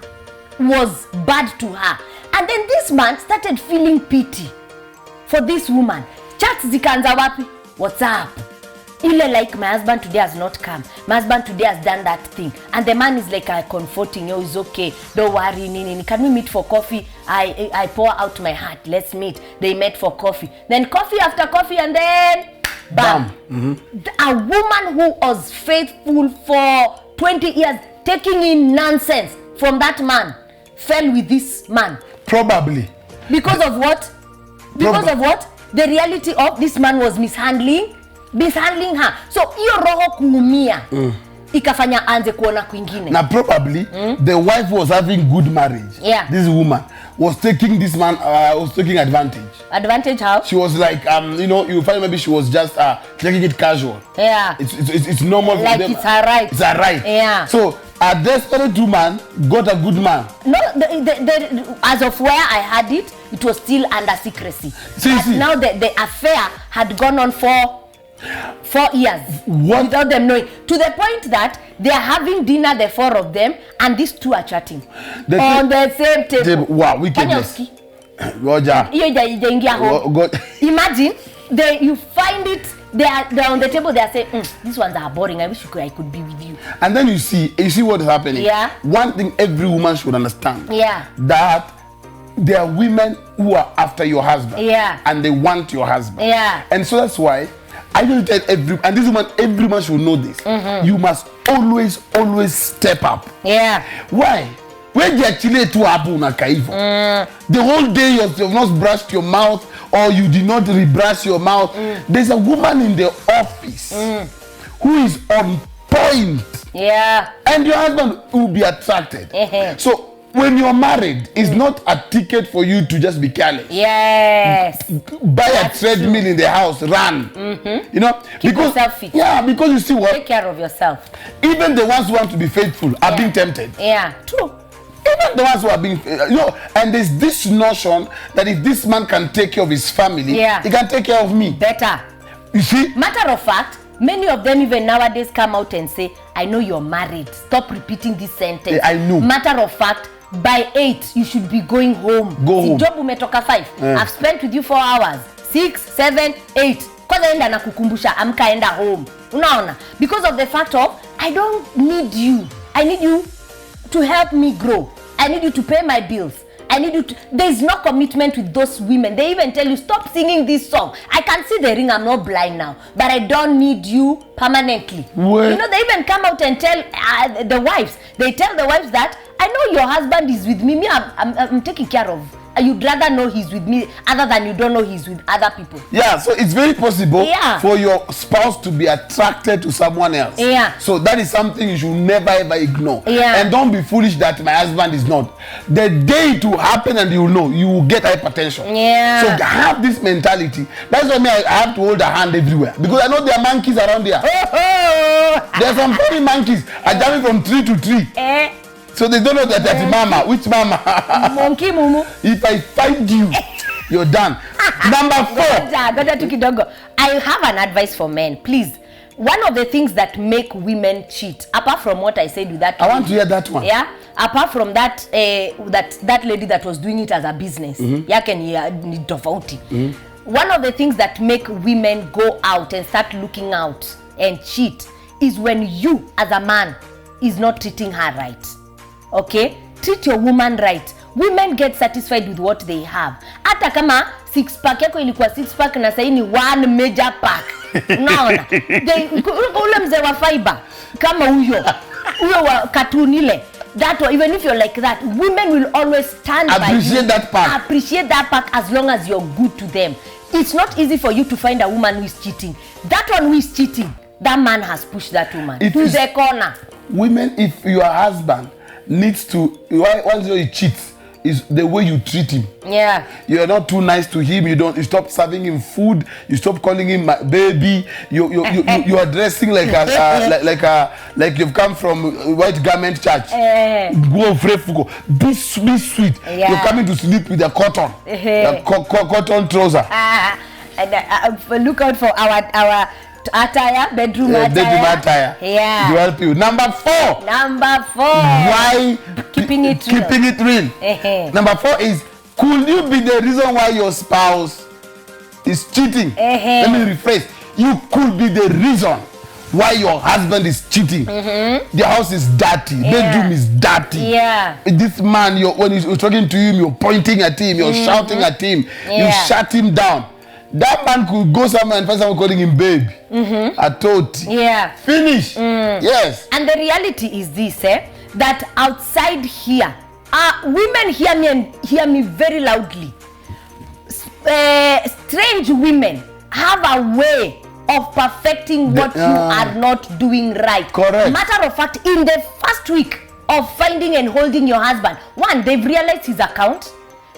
was bad to her. And then this man started feeling pity for this woman. Chats zikaanza wapi? What's up? Ile like, my husband today has not come. My husband today has done that thing. And the man is like comforting you. It's okay. Don't worry. Can we meet for coffee? I pour out my heart. Let's meet. They met for coffee. Then coffee after coffee and then bam. A woman who was faithful for 20 years, taking in nonsense from that man, fell with this man. Probably. Because of what? Because of what? The reality of this man was mishandling her. So hiyo roho kuumia ikafanya anze kuona kwingine. Now probably the wife was having good marriage. Yeah. This woman was taking this man was taking advantage. Advantage how? She was like you know, you find maybe she was just taking it casual. Yeah. It's normal for like them. It's her right. It's her right. Yeah. So a desperate woman got a good man. No, as of where I had it, it was still under secrecy. But now the affair had gone on for 4 years without them knowing, to the point that they are having dinner, the 4 of them, and these 2 are chatting on the same table. Wow, wickedness. Imagine, you find it, they're on the table, they are saying, these ones are boring, I wish I could be with you. And then you see what is happening. Yeah. One thing every woman should understand. Yeah. That there are women who are after your husband. Yeah. And they want your husband. Yeah. And so that's why I will tell everyone should know this. You must always step up. Yeah. Why? When you actually to happen the whole day you have not brushed your mouth or you did not rebrush your mouth. There's a woman in the office who is on point. Yeah. And your husband will be attracted. So when you're married, it's not a ticket for you to just be careless. Yes. Buy a treadmill in the house, run. You know, keep yourself fit. Yeah, because you see what? Take care of yourself. Even the ones who want to be faithful are being tempted. Yeah, true. Even the ones who are being, and there's this notion that if this man can take care of his family, he can take care of me. Better. You see? Matter of fact, many of them even nowadays come out and say, I know you're married. Stop repeating this sentence. I know. Matter of fact, by 8, you should be going home. Go home. Job umetoka 5. I've spent with you 4 hours. 6, 7, 8. Kwanza enda na kukumbusha, amka enda home. Unaona? Because of the fact of, I don't need you. I need you to help me grow. I need you to pay my bills. I need you to... There's no commitment with those women. They even tell you, stop singing this song. I can see the ring. I'm not blind now. But I don't need you permanently. What? You know, they even come out and tell the wives. They tell the wives that, I know your husband is with me. I'm taking care of. You'd rather know he's with me other than you don't know he's with other people. Yeah, so it's very possible for your spouse to be attracted to someone else. Yeah. So that is something you should never ever ignore. Yeah. And don't be foolish that my husband is not. The day it will happen and you will know, you will get hypertension. Yeah. So have this mentality. That's why I have to hold a hand everywhere. Because I know there are monkeys around there. There are some funny monkeys. I jump from tree to tree. So they don't know that mama. Which mama? Monkey mumu. If I find you, you're done. Number 4. I have an advice for men. Please. One of the things that make women cheat, apart from what I said with that I want to hear that one. Yeah. Apart from that, that lady that was doing it as a business. Yake ni tofauti. One of the things that make women go out and start looking out and cheat is when you, as a man, is not treating her right. Okay? Treat your woman right. Women get satisfied with what they have. Hata kama 6-pack yako ilikuwa 6-pack na sasa ni 1 major pack. Unaona? Ule mzee wa fiber kama huyo wa cartoon ile. That one, even if you're like that, women will always stand by you. Appreciate that pack as long as you're good to them. It's not easy for you to find a woman who is cheating. That one who is cheating, that man has pushed that woman to the corner. Women, if your husband needs to, once he cheats, is the way you treat him. Yeah. You are not too nice to him. You stop serving him food. You stop calling him my baby. You are dressing like you've come from white garment church. Be sweet. Yeah. You're coming to sleep with a cotton, cotton trouser. And look out for our attire, bedroom attire. Yeah. To help you. Number 4. Why keeping it real? Number 4 is, could you be the reason why your spouse is cheating? Let me rephrase. You could be the reason why your husband is cheating. The house is dirty. Bedroom is dirty. Yeah. This man, when you're talking to him, you're pointing at him, you're shouting at him, you shut him down. That man could go somewhere and find someone calling him babe. A tot. Yeah. Finish. Yes. And the reality is this, that outside here, women hear me very loudly. Strange women have a way of perfecting what you are not doing right. Correct. Matter of fact, in the first week of finding and holding your husband, one, they've realized his account.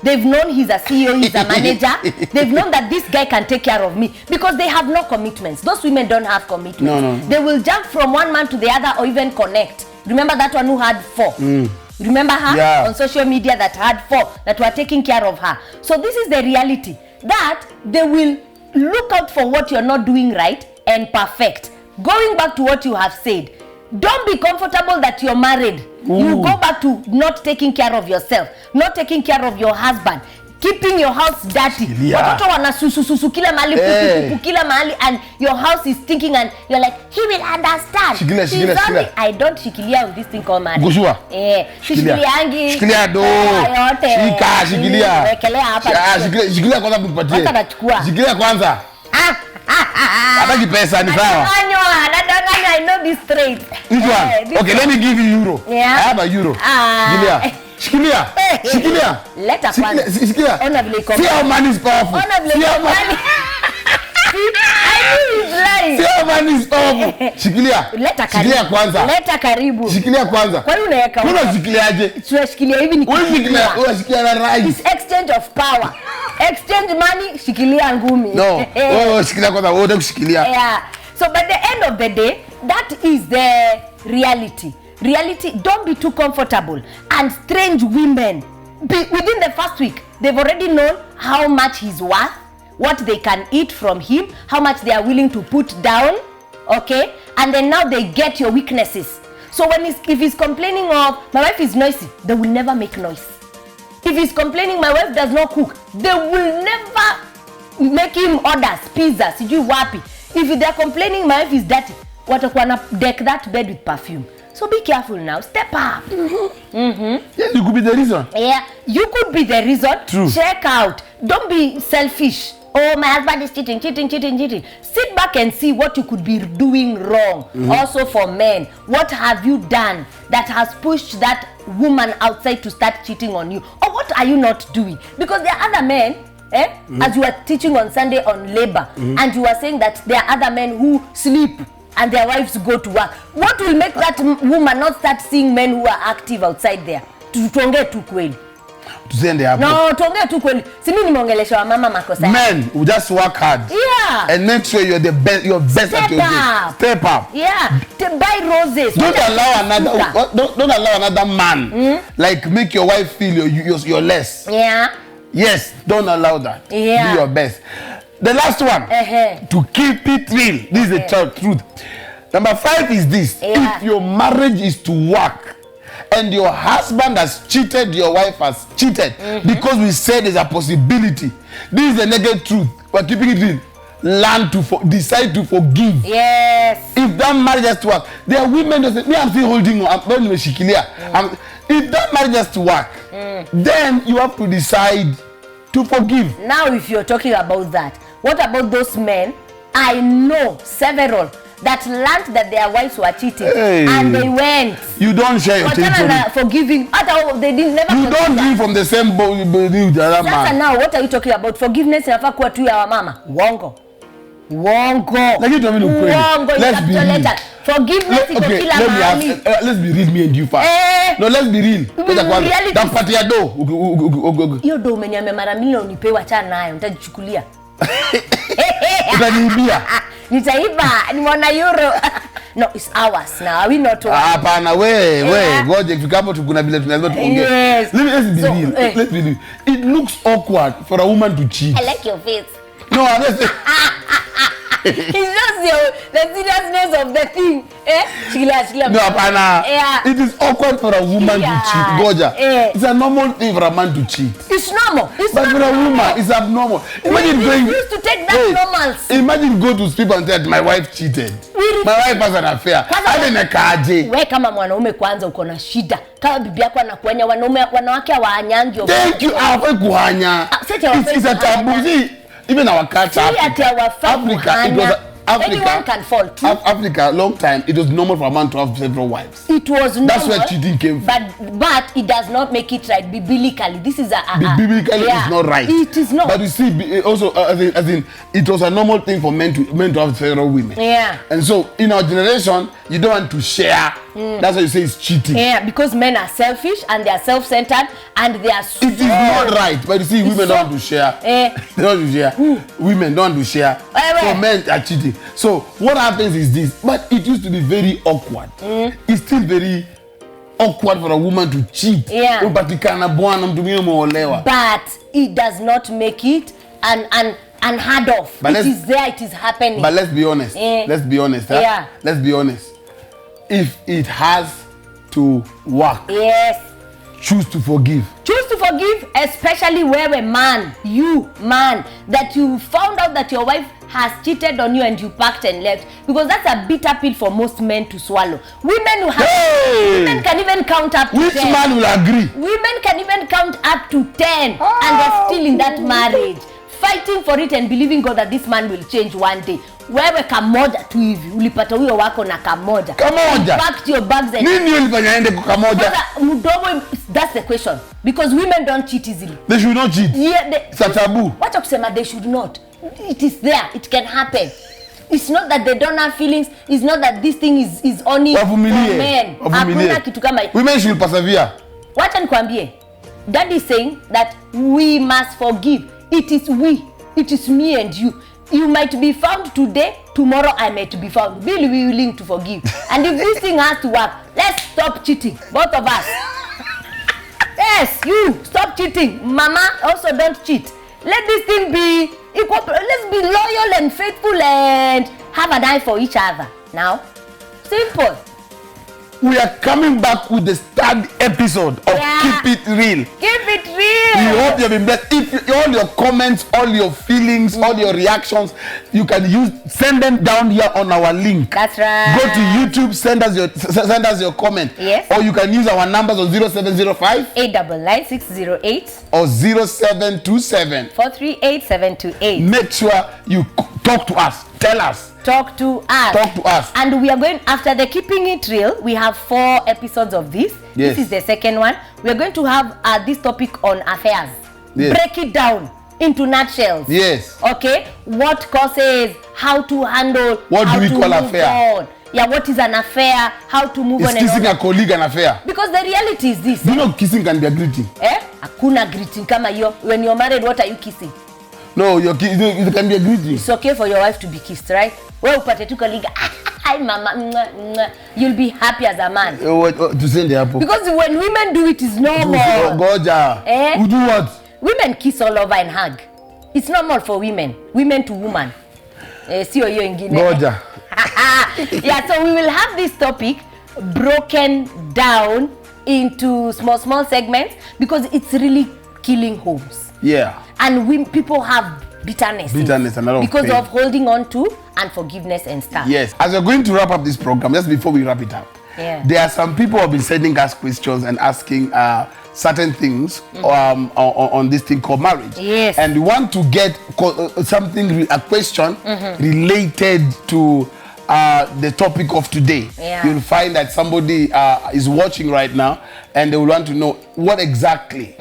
They've known he's a CEO, he's a manager. They've known that this guy can take care of me because they have no commitments. Those women don't have commitments. No. They will jump from one man to the other or even connect. Remember that one who had 4? Remember her on social media that had 4 that were taking care of her. So this is the reality, that they will look out for what you're not doing right and perfect. Going back to what you have said, don't be comfortable that you're married. You go back to not taking care of yourself, not taking care of your husband, keeping your house dirty. Watoto wanasusususu kila mahali, pupu kila mahali, and your house is stinking and you're like, he will understand. Shikilia. I don't shikilia with this thing called marriage. Goshua. Shikiliangi. Shikilia do. Shikilia. Wekelea hapa. Shikilia kwanza tupatie. Hata nachukua. Shikilia kwanza. Hataki pesa ni sawa. Nadanganya, I know this trade. Which one? Okay, let me give you euro. Yeah. I have a euro. Shikilia. Shikilia. Leta kwanza. Shikilia. Ona vile iko. See how money is powerful. Ona vile iko. I knew he's lying. See how money is powerful. Shikilia. Leta karibu. Shikilia kwanza. Leta karibu. Shikilia kwanza. Kwa nini unaweka? Kuna shikiliaje? Tunashikilia hivi ni shikilia. Wewe shikilia na rais. It's exchange of power. Exchange money, shikilia ngumi. No. Wewe shikilia kwanza, wewe kushikilia. Yeah. So by the end of the day, that is the reality. Reality, don't be too comfortable. And strange women, within the first week, they've already known how much he's worth, what they can eat from him, how much they are willing to put down, okay? And then now they get your weaknesses. So if he's complaining of, my wife is noisy, they will never make noise. If he's complaining, my wife does not cook, they will never make him orders, pizza, sijui wapi. If they're complaining, my wife is dirty, watakuwa na deck that bed with perfume. So be careful now. Step up. Yes, you could be the reason. Yeah, you could be the reason. True. Check out. Don't be selfish. Oh, my husband is cheating. Sit back and see what you could be doing wrong. Also for men, what have you done that has pushed that woman outside to start cheating on you? Or what are you not doing? Because there are other men, as you are teaching on Sunday on labor, and you are saying that there are other men who sleep and their wives go to work. What will make that woman not start seeing men who are active outside there? Tuongee tu kweli. Tusende hapo. No, tuongee tu kweli. Si mimi nimeongelesha wa mama makosa. Men who just work hard. Yeah. And make sure you're the best, you're best at your job. Step up. Yeah. To buy roses. Don't allow another man like make your wife feel you're less. Yeah. Yes, don't allow that. Yeah. Do your best. The last one, to keep it real. This is the truth. Number 5 is this. Yeah. If your marriage is to work and your husband has cheated, your wife has cheated, because we said there's a possibility. This is the naked truth. We're keeping it real. Learn to decide to forgive. Yes. If that marriage has to work, there are women that say, me, I'm still holding on. If that marriage has to work, then you have to decide to forgive. Now, if you're talking about that, what about those men? I know several that learned that their wives were cheating, and they went. You don't share your territory. Forgiving. They didn't never. You don't drink from the same bowl with the other man. Now, what are you talking about? Forgiveness inafaa kuwa tu ya wamama. Wongo. Like you told me to pray. Let's be real. Forgiveness iko kila mahali. Let's be real, me and you first. No, let's be real. Takupatia do. Hiyo do umeniambia mara milioni unipewa chana nayo, nitajichukulia. Utaniibia. Nitaiba, nimeona euro. No, it's ours now. Are we not one? Hapana, we, ngoja ifika hapo kuna vile tunaweza tuongee. Yes. Let's be real. Let's be real. It looks awkward for a woman to cheat. I like your face. No, honestly. It's just the seriousness of the thing. Shikilia. No, hapana. Yeah. It is awkward for a woman to cheat. Goja. It's a normal thing for a man to cheat. It's normal. But for a woman, it's abnormal. Imagine we used to take that normals. Imagine go to sleep and say my wife cheated. My wife has an affair. Hadi nekaje. Wewe kama mwanaume kwanza uko na shida. Kama bibi yako anakuanya wanawake hawaanyangi. Thank you. Hawafai kuhanya. It's a taboo. Even our culture, anyone can fall too. Africa, long time, it was normal for a man to have several wives. It was normal. That's where cheating came from. But it does not make it right biblically. This is biblically it's not right. It is not. But you see, also as in, it was a normal thing for men to have several women. Yeah. And so in our generation, you don't want to share. That's why you say it's cheating. Yeah, because men are selfish and they are self-centered and they are. It is not right. But you see, women don't want to share. They don't want to share. Women don't want to share. So men are cheating. So what happens is this. But it used to be very awkward. It's still very awkward for a woman to cheat. Yeah. But it does not make it unheard of. But it is there. It is happening. But let's be honest. Let's be honest. Huh? Yeah. Let's be honest. If it has to work, choose to forgive. Choose to forgive, especially where a man, that you found out that your wife has cheated on you and you packed and left, because that's a bitter pill for most men to swallow. Women can even count up to 10. Which man will agree? Women can even count up to 10 and they're still in that marriage. fighting for it and believing God that this man will change one day. Wewe kamoja tu hivi ulipata huyo wako na kamoja. Packed your bags and nini ulifanya ende kwa kamoja? Mdomo, that's the question, because women don't cheat easily. They should not cheat. Yeah, it's a taboo. Wacha kusema they should not. It is there. It can happen. It's not that they don't have feelings. It's not that this thing is only for men. Hakuna kitu kama women should persevere. Wacha nikwambie. Dad is saying that we must forgive. It is we. It is me and you. You might be found today, tomorrow I might be found. Be willing to forgive. And if this thing has to work, let's stop cheating, both of us. Yes, you stop cheating. Mama, also don't cheat. Let this thing be equal. Let's be loyal and faithful and have an eye for each other. Now, simple. We are coming back with the third episode of Keep It Real. Keep it real. We hope you have been blessed. If all your comments, all your feelings, all your reactions, you can send them down here on our link. That's right. Go to YouTube, send us your comment. Yes. Or you can use our numbers on 0705 899 608 or 0727 438 728. Make sure you talk to us. Tell us. Talk to us. Talk to us. And we are going, after the Keeping It Real, we have 4 episodes of this. Yes. This is the second one. We are going to have this topic on affairs. Yes. Break it down into nutshells. Yes. Okay? What causes, how to handle, what how do we to call move affair? on. Yeah, what is an affair? How to move on. Is kissing a colleague an affair? Because the reality is this. Do you know kissing can be a greeting? Hakuna greeting kama hiyo. When you're married, what are you kissing? No, it can be a greeting. It's okay for your wife to be kissed, right? Well, upate tu colleague, hi mama, you'll be happy as a man. To send the apple. Because when women do it, it's normal. Goja. Who do what? Women kiss all over and hug. It's normal for women. Women to woman. Sio hiyo ingine. Goja. Yeah, so we will have this topic broken down into small segments because it's really killing homes. Yeah. And people have bitterness and a lot of because pain. of holding on to unforgiveness and stuff. Yes. As we're going to wrap up this program, just before we wrap it up, there are some people who have been sending us questions and asking certain things on this thing called marriage. Yes. And we want to get a question related to the topic of today. Yeah. You'll find that somebody is watching right now and they will want to know what exactly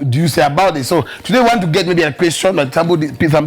do you say about this. So today we want to get maybe a question that some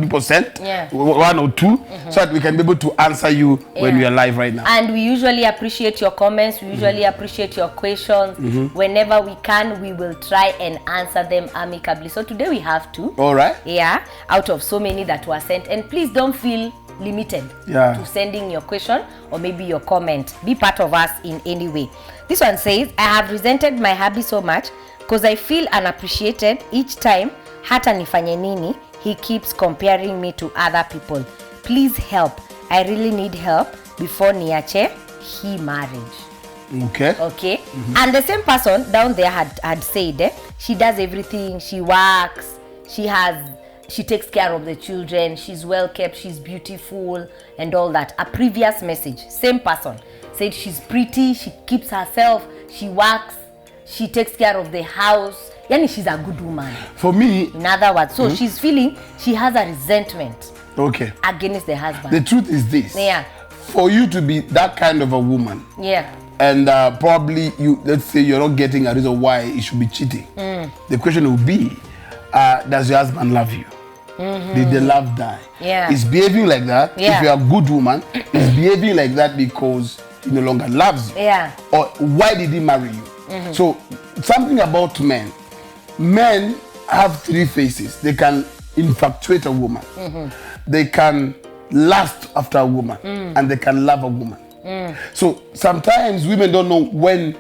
people sent, 1 or 2, so that we can be able to answer you when we are live right now. And we usually appreciate your comments. We usually appreciate your questions. Whenever we can, we will try and answer them amicably. So today we have 2. All right. Yeah, out of so many that were sent. And please don't feel limited to sending your question or maybe your comment. Be part of us in any way. This one says, I have resented my hubby so much because I feel unappreciated each time hata nifanye nini he keeps comparing me to other people. Please help. I really need help before niache he marriage. Okay. And the same person down there had said she does everything, she works, she takes care of the children, she's well kept, she's beautiful and all that. A previous message, same person said she's pretty, she keeps herself, she works, she takes care of the house. Yani she's a good woman. For me, in other words, so she's feeling she has a resentment against the husband. The truth is this. Yeah. For you to be that kind of a woman. Yeah. And probably let's say you're not getting a reason why you should be cheating. The question will be, does your husband love you? Did the love die? Yeah. Is behaving like that, if you're a good woman, is behaving like that because he no longer loves you? Yeah. Or why did he marry you? So something about men. Men have 3 phases. They can infatuate a woman. They can lust after a woman. And they can love a woman. So sometimes women don't know when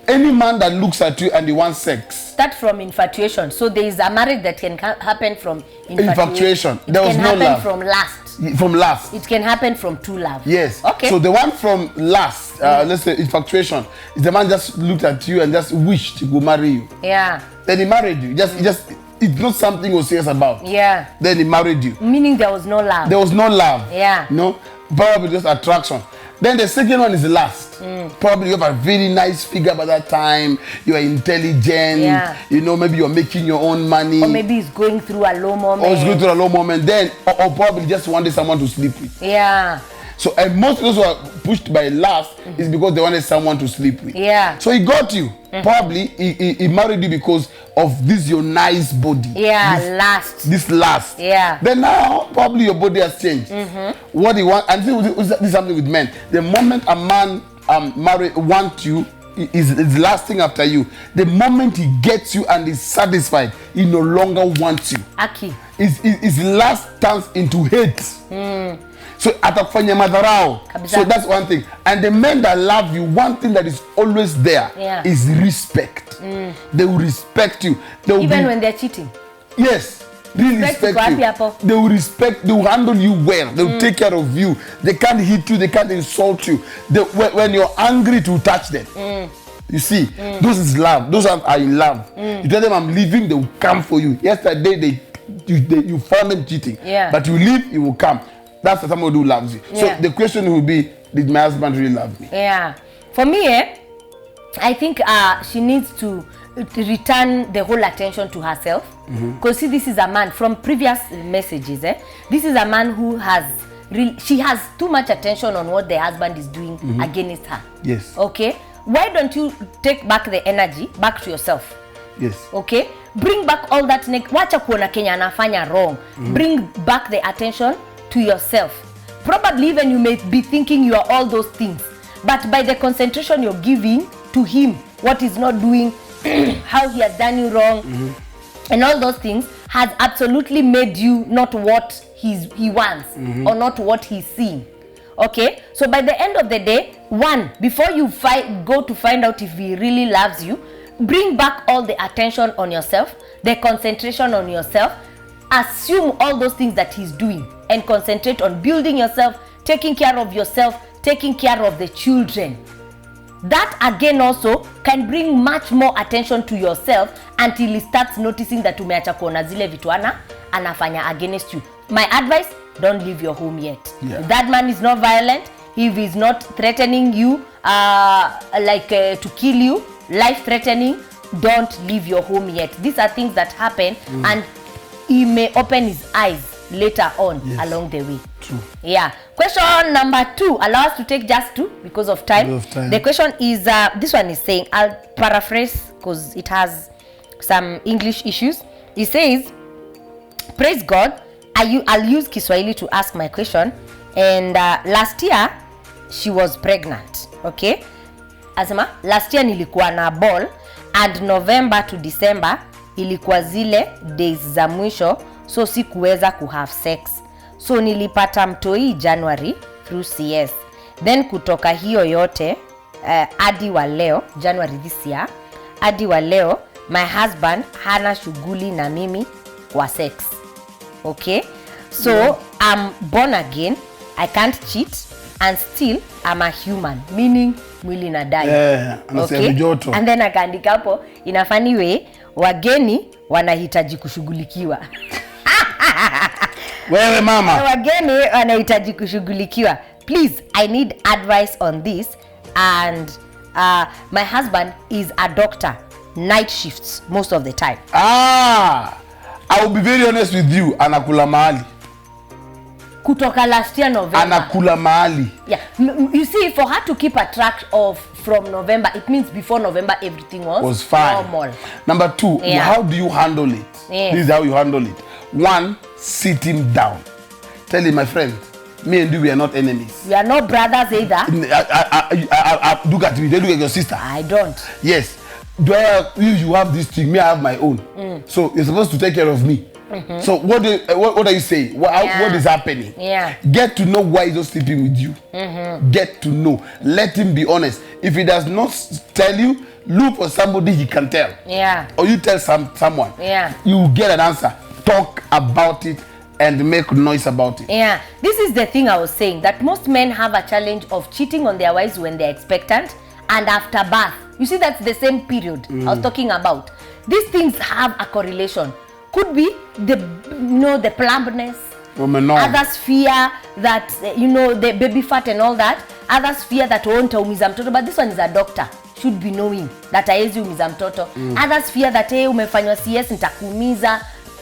any man that looks at you and he wants sex. Start from infatuation. So there is a marriage that can happen from infatuation. There was no love. From lust. From lust. It can happen from true love. Yes. Okay. So the one from lust, let's say infatuation, is the man just looked at you and just wished he would marry you. Yeah. Then he married you. It's not something he was serious about. Yeah. Then he married you. Meaning there was no love. There was no love. Yeah. No, probably just attraction. Then the second one is last. Probably you have a very nice figure by that time. You are intelligent. Yeah. You know, maybe you're making your own money. Or maybe it's going through a low moment. Or it's going through a low moment. Then, or probably just wanted someone to sleep with. Yeah. So, and most of those who are pushed by last is because they wanted someone to sleep with. Yeah. So he got you. Probably he married you because of this your nice body. Yeah, this last. Yeah. Then now probably your body has changed. What he want, and this is something with men. The moment a man wants you, is lasting after you. The moment he gets you and is satisfied, he no longer wants you. Aki. His last turns into hate. So atakufanya madharau. So that's one thing. And the men that love you, one thing that is always there is respect. They will respect you. Even when they're cheating. Yes. Really respect you. They will respect, they will handle you well. They will take care of you. They can't hit you, they can't insult you. When you're angry, to touch them. You see, those is love. Those are in love. You tell them I'm leaving, they will come for you. Yesterday you found them cheating. But you leave, he will come. That's someone who loves you. So the question will be, did my husband really love me? Yeah. For me, I think she needs to return the whole attention to herself. Because see, this is a man, from previous messages, this is a man who has, she has too much attention on what the husband is doing against her. Yes. Okay? Why don't you take back the energy back to yourself? Yes. Okay? Bring back all that, wacha kuona Kenya anafanya wrong. Bring back the attention to yourself. Probably even you may be thinking you are all those things, but by the concentration you're giving to him, what he's not doing, how he has done you wrong, and all those things has absolutely made you not what he wants or not what he's seeing. Okay, so by the end of the day, before you go to find out if he really loves you, bring back all the attention on yourself, the concentration on yourself. Assume all those things that he's doing and concentrate on building yourself, taking care of yourself, taking care of the children. That again also can bring much more attention to yourself until he starts noticing that umeacha kuona zile vitu anafanya against you. My advice, don't leave your home yet. If that man is not violent, if he's not threatening you to kill you, life threatening, don't leave your home yet. These are things that happen and he may open his eyes later on along the way. True. Yeah. Question number 2. Allow us to take just 2 because of time. The question is, this one is saying, I'll paraphrase because it has some English issues. It says, praise God. I'll use Kiswahili to ask my question. And last year, she was pregnant. Okay? Asema, last year nilikuwa na ball and November to December ilikuwa zile days za mwisho, so sikuweza kuhave sex. So nilipata mtoi January through CS. Then kutoka hiyo yote hadi wa leo, January this year, hadi wa leo, my husband hana shughuli na mimi kwa sex. Okay? So I'm born again, I can't cheat, and still I'm a human, meaning mwili na dai. Okay? And then akaandika hapo, in a funny way, wageni wanahitaji kushughulikiwa. Wewe mama. Wageni wanahitaji kushughulikiwa. Please, I need advice on this. And my husband is a doctor, night shifts most of the time. I will be very honest with you, anakula mahali. Kutoka last year November. Anakula mahali. Yeah. You see, for her to keep a track of from November, it means before November everything was fine. Normal. Number 2, how do you handle it? This is how you handle it. 1, sit him down. Tell him, my friend, me and you, we are not enemies. We are not brothers either. Look at me, they look at your sister. I don't. Yes. You have this thing, me I have my own. So you're supposed to take care of me. So what are you saying? What is happening? Get to know why he's not sleeping with you. Get to know. Let him be honest. If he does not tell you, look for somebody he can tell. Or you tell someone. You will get an answer. Talk about it and make noise about it. This is the thing I was saying, that most men have a challenge of cheating on their wives when they're expectant and after birth. You see, that's the same period I was talking about. These things have a correlation. Could be the plumpness. Others fear that, the baby fat and all that. Others fear that won't umiza mtoto, but this one is a doctor, should be knowing that haezi umiza mtoto. Others fear that umefanywa CS nitakuumiza.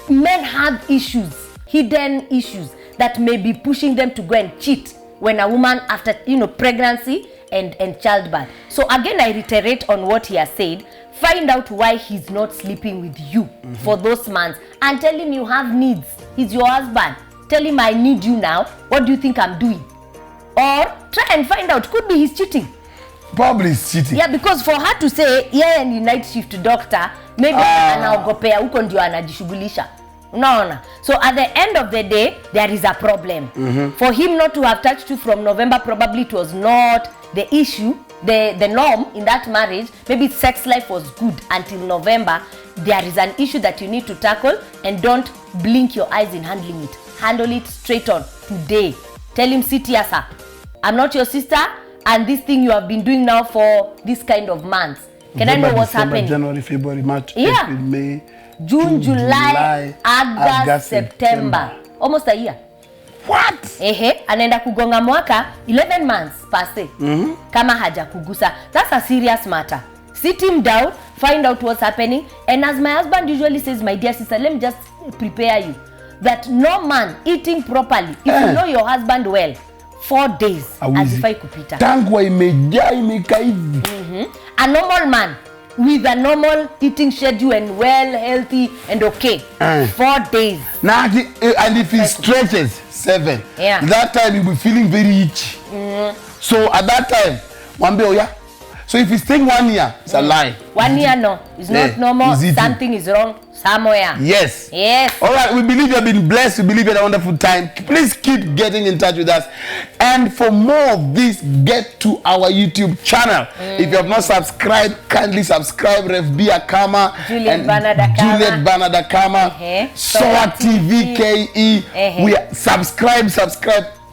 Men have issues, hidden issues that may be pushing them to go and cheat when a woman after pregnancy and childbirth. So again, I reiterate on what he has said. Find out why he's not sleeping with you for those months and tell him you have needs. He's your husband. Tell him I need you now. What do you think I'm doing? Or try and find out. Could be he's cheating. Probably he's cheating. Yeah, because for her to say ni night shift doctor, maybe anaogopea huko ndio anajishughulisha. Unaona? So at the end of the day, there is a problem. For him not to have touched you from November, probably it was not the issue, the norm in that marriage. Maybe sex life was good until November. There is an issue that you need to tackle, and don't blink your eyes in handling it. Handle it straight on today. Tell him, sit here, sir. I'm not your sister, and this thing you have been doing now for this kind of months. Can November, I know what's December, happening? January, February, March, April, May, June, July, August, September. Almost a year. What? Anaenda kugonga mwaka 11 months past. Kama haja kugusa. That's a serious matter. Sit him down, find out what's happening, and as my husband usually says, my dear sister, let me just prepare you that no man eating properly, if you know your husband well, 4 days hazifai kupita. Tangu imejaa imekaa hivi. A normal man with a normal eating schedule and well, healthy and okay, 4 days. Now, and if he stretches 7, that time you'll be feeling very itchy. So at that time, so if he's staying 1 year, it's a lie. 1 year, no. It's not normal. Something is wrong somewhere. Yes. Yes. All right. We believe you have been blessed. We believe you had a wonderful time. Please keep getting in touch with us. And for more of this, get to our YouTube channel. If you have not subscribed, kindly subscribe. Rev B Akama. Juliet Banadakama. Soa TV KE. We subscribe.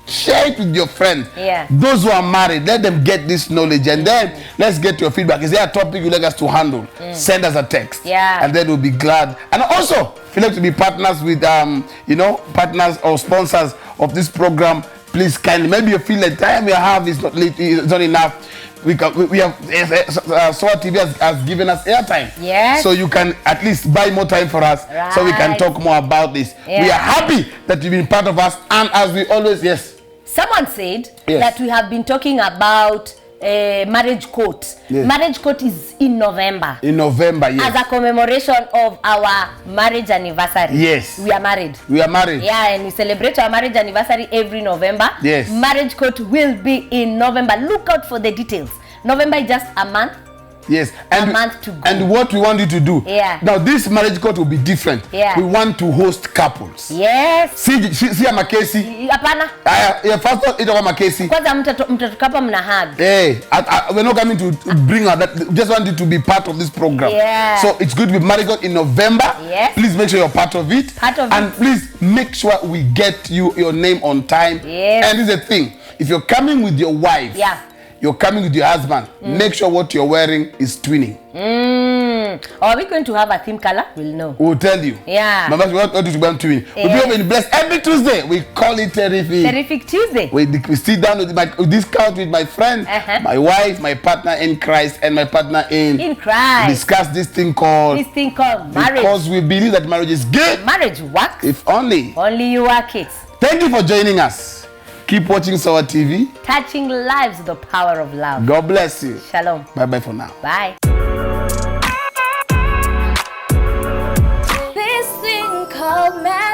Share it with your friends. Those who are married, let them get this knowledge, and then let's get your feedback. Is there a topic you'd like us to handle? Send us a text, and then we'll be glad. And also, if you'd like to be partners with partners or sponsors of this program, please kindly. Maybe you feel like time you have is not enough. We have Soa TV has given us airtime. Yes. So you can at least buy more time for us, so we can talk more about this. We are happy that you've been part of us, and as we always, someone said that we have been talking about marriage court. Marriage court is in November. In November, yes. As a commemoration of our marriage anniversary. Yes. We are married. We are married. Yeah, and we celebrate our marriage anniversary every November. Yes. Marriage court will be in November. Look out for the details. November is just a month. Yes, and a month to go. And what we want you to do. Now this marriage court will be different. We want to host couples. Yes. See Makesi. Hapana. First of all, itakuwa Makesi. Kwanza mtatukapa mna hug. We're not coming to bring her that. We just want you to be part of this program. So it's good to be married in November. Please make sure you're part of it. And please make sure we get your name on time. And this is the thing. If you're coming with your wife, you're coming with your husband, make sure what you're wearing is twinning. Are we going to have a theme color? We'll know. We'll tell you. Members, we want you to wear twinning. We'll be blessed every Tuesday. We call it Terrific. Terrific Tuesday. We sit down with this couch with my friend, my wife, my partner in Christ, and my partner in Christ. Discuss this thing called marriage. Because we believe that marriage is good. Marriage works. If only you work it. Thank you for joining us. Keep watching Soa TV. Touching lives with the power of love. God bless you. Shalom. Bye-bye for now. Bye. This thing called marriage.